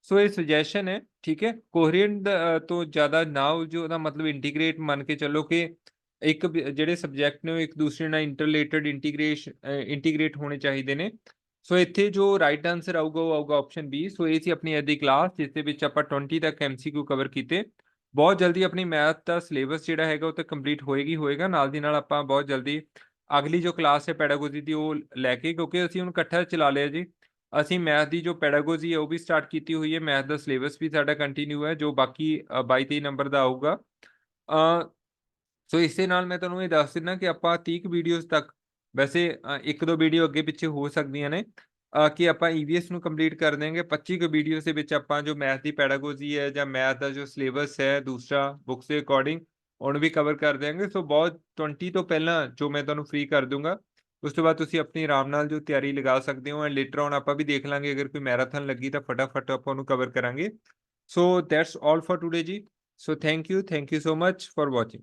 ਸੋ ਇਹ ਸੁਜੈਸ਼ਨ ਹੈ, ਠੀਕ ਹੈ, ਕੋਹਰੈਂਟ ਤੋਂ ਜ਼ਿਆਦਾ ਨਾ ਉਲਝੋ, ਉਹਦਾ ਮਤਲਬ ਇੰਟੀਗ੍ਰੇਟ ਮੰਨ ਕੇ ਚੱਲੋ ਕਿ ਇੱਕ ਜਿਹੜੇ ਸਬਜੈਕਟ ਨੇ ਉਹ ਇੱਕ ਦੂਸਰੇ ਨਾਲ ਇੰਟੀਗ੍ਰੇਟ ਹੋਣੇ ਚਾਹੀਦੇ ਨੇ। ਸੋ ਇੱਥੇ ਜੋ ਰਾਈਟ ਆਂਸਰ ਆਊਗਾ ਉਹ ਆਊਗਾ ਆਪਸ਼ਨ ਬੀ। ਸੋ ਇਹ ਸੀ ਆਪਣੀ ਅੱਜ ਦੀ ਕਲਾਸ, ਜਿਸ ਦੇ ਵਿੱਚ ਆਪਾਂ 20 ਤੱਕ MCQ ਕਵਰ ਕੀਤੇ। ਬਹੁਤ ਜਲਦੀ ਆਪਣੀ ਮੈਥ ਦਾ ਸਿਲੇਬਸ ਜਿਹੜਾ ਹੈਗਾ ਉਹ ਤਾਂ ਕੰਪਲੀਟ ਹੋਏਗਾ। ਨਾਲ ਦੀ ਨਾਲ ਆਪਾਂ ਬਹੁਤ ਜਲਦੀ ਅਗਲੀ ਜੋ ਕਲਾਸ ਹੈ ਪੈਡਾਗੋਜੀ ਦੀ ਉਹ ਲੈ ਕੇ, ਕਿਉਂਕਿ ਅਸੀਂ ਹੁਣ ਇਕੱਠਾ ਚਲਾ ਲਿਆ ਜੀ। ਅਸੀਂ ਮੈਥ ਦੀ ਜੋ ਪੈਡਾਗੋਜੀ ਹੈ ਉਹ ਵੀ ਸਟਾਰਟ ਕੀਤੀ ਹੋਈ ਹੈ, ਮੈਥ ਦਾ ਸਿਲੇਬਸ ਵੀ ਸਾਡਾ ਕੰਟੀਨਿਊ ਹੈ, ਜੋ ਬਾਕੀ 22-23 ਨੰਬਰ ਦਾ ਆਊਗਾ। ਸੋ ਇਸੇ ਨਾਲ ਮੈਂ ਤੁਹਾਨੂੰ ਇਹ ਦੱਸ ਦਿੰਦਾ ਕਿ ਆਪਾਂ 30 ਵੀਡੀਓਜ਼ ਤੱਕ, ਵੈਸੇ ਇੱਕ ਦੋ ਵੀਡੀਓ ਅੱਗੇ ਪਿੱਛੇ ਹੋ ਸਕਦੀਆਂ ਨੇ, ਕਿ ਆਪਾਂ EVS ਨੂੰ ਕੰਪਲੀਟ ਕਰ ਦੇਵਾਂਗੇ। 25 ਵੀਡੀਓ ਦੇ ਵਿੱਚ ਆਪਾਂ ਜੋ ਮੈਥ ਦੀ ਪੈਡਾਗੋਜੀ ਹੈ ਜਾਂ ਮੈਥ ਦਾ ਜੋ ਸਿਲੇਬਸ ਹੈ ਦੂਸਰਾ ਬੁੱਕਸ ਦੇ ਅਕੋਰਡਿੰਗ, ਉਹਨੂੰ ਵੀ ਕਵਰ ਕਰ ਦੇਵਾਂਗੇ। ਸੋ ਬਹੁਤ 20 ਤੋਂ ਪਹਿਲਾਂ ਜੋ ਮੈਂ ਤੁਹਾਨੂੰ ਫ੍ਰੀ ਕਰ ਦੂੰਗਾ, ਉਸ ਤੋਂ ਬਾਅਦ ਤੁਸੀਂ ਆਪਣੀ ਆਰਾਮ ਨਾਲ ਜੋ ਤਿਆਰੀ ਲਗਾ ਸਕਦੇ ਹੋ। ਐਂਡ ਲੇਟਰ ਔਨ ਆਪਾਂ ਵੀ ਦੇਖ ਲਾਂਗੇ, ਅਗਰ ਕੋਈ ਮੈਰਾਥਨ ਲੱਗੀ ਤਾਂ ਫਟਾਫਟ ਆਪਾਂ ਉਹਨੂੰ ਕਵਰ ਕਰਾਂਗੇ। So that's all for today ਜੀ। So thank you so much for watching.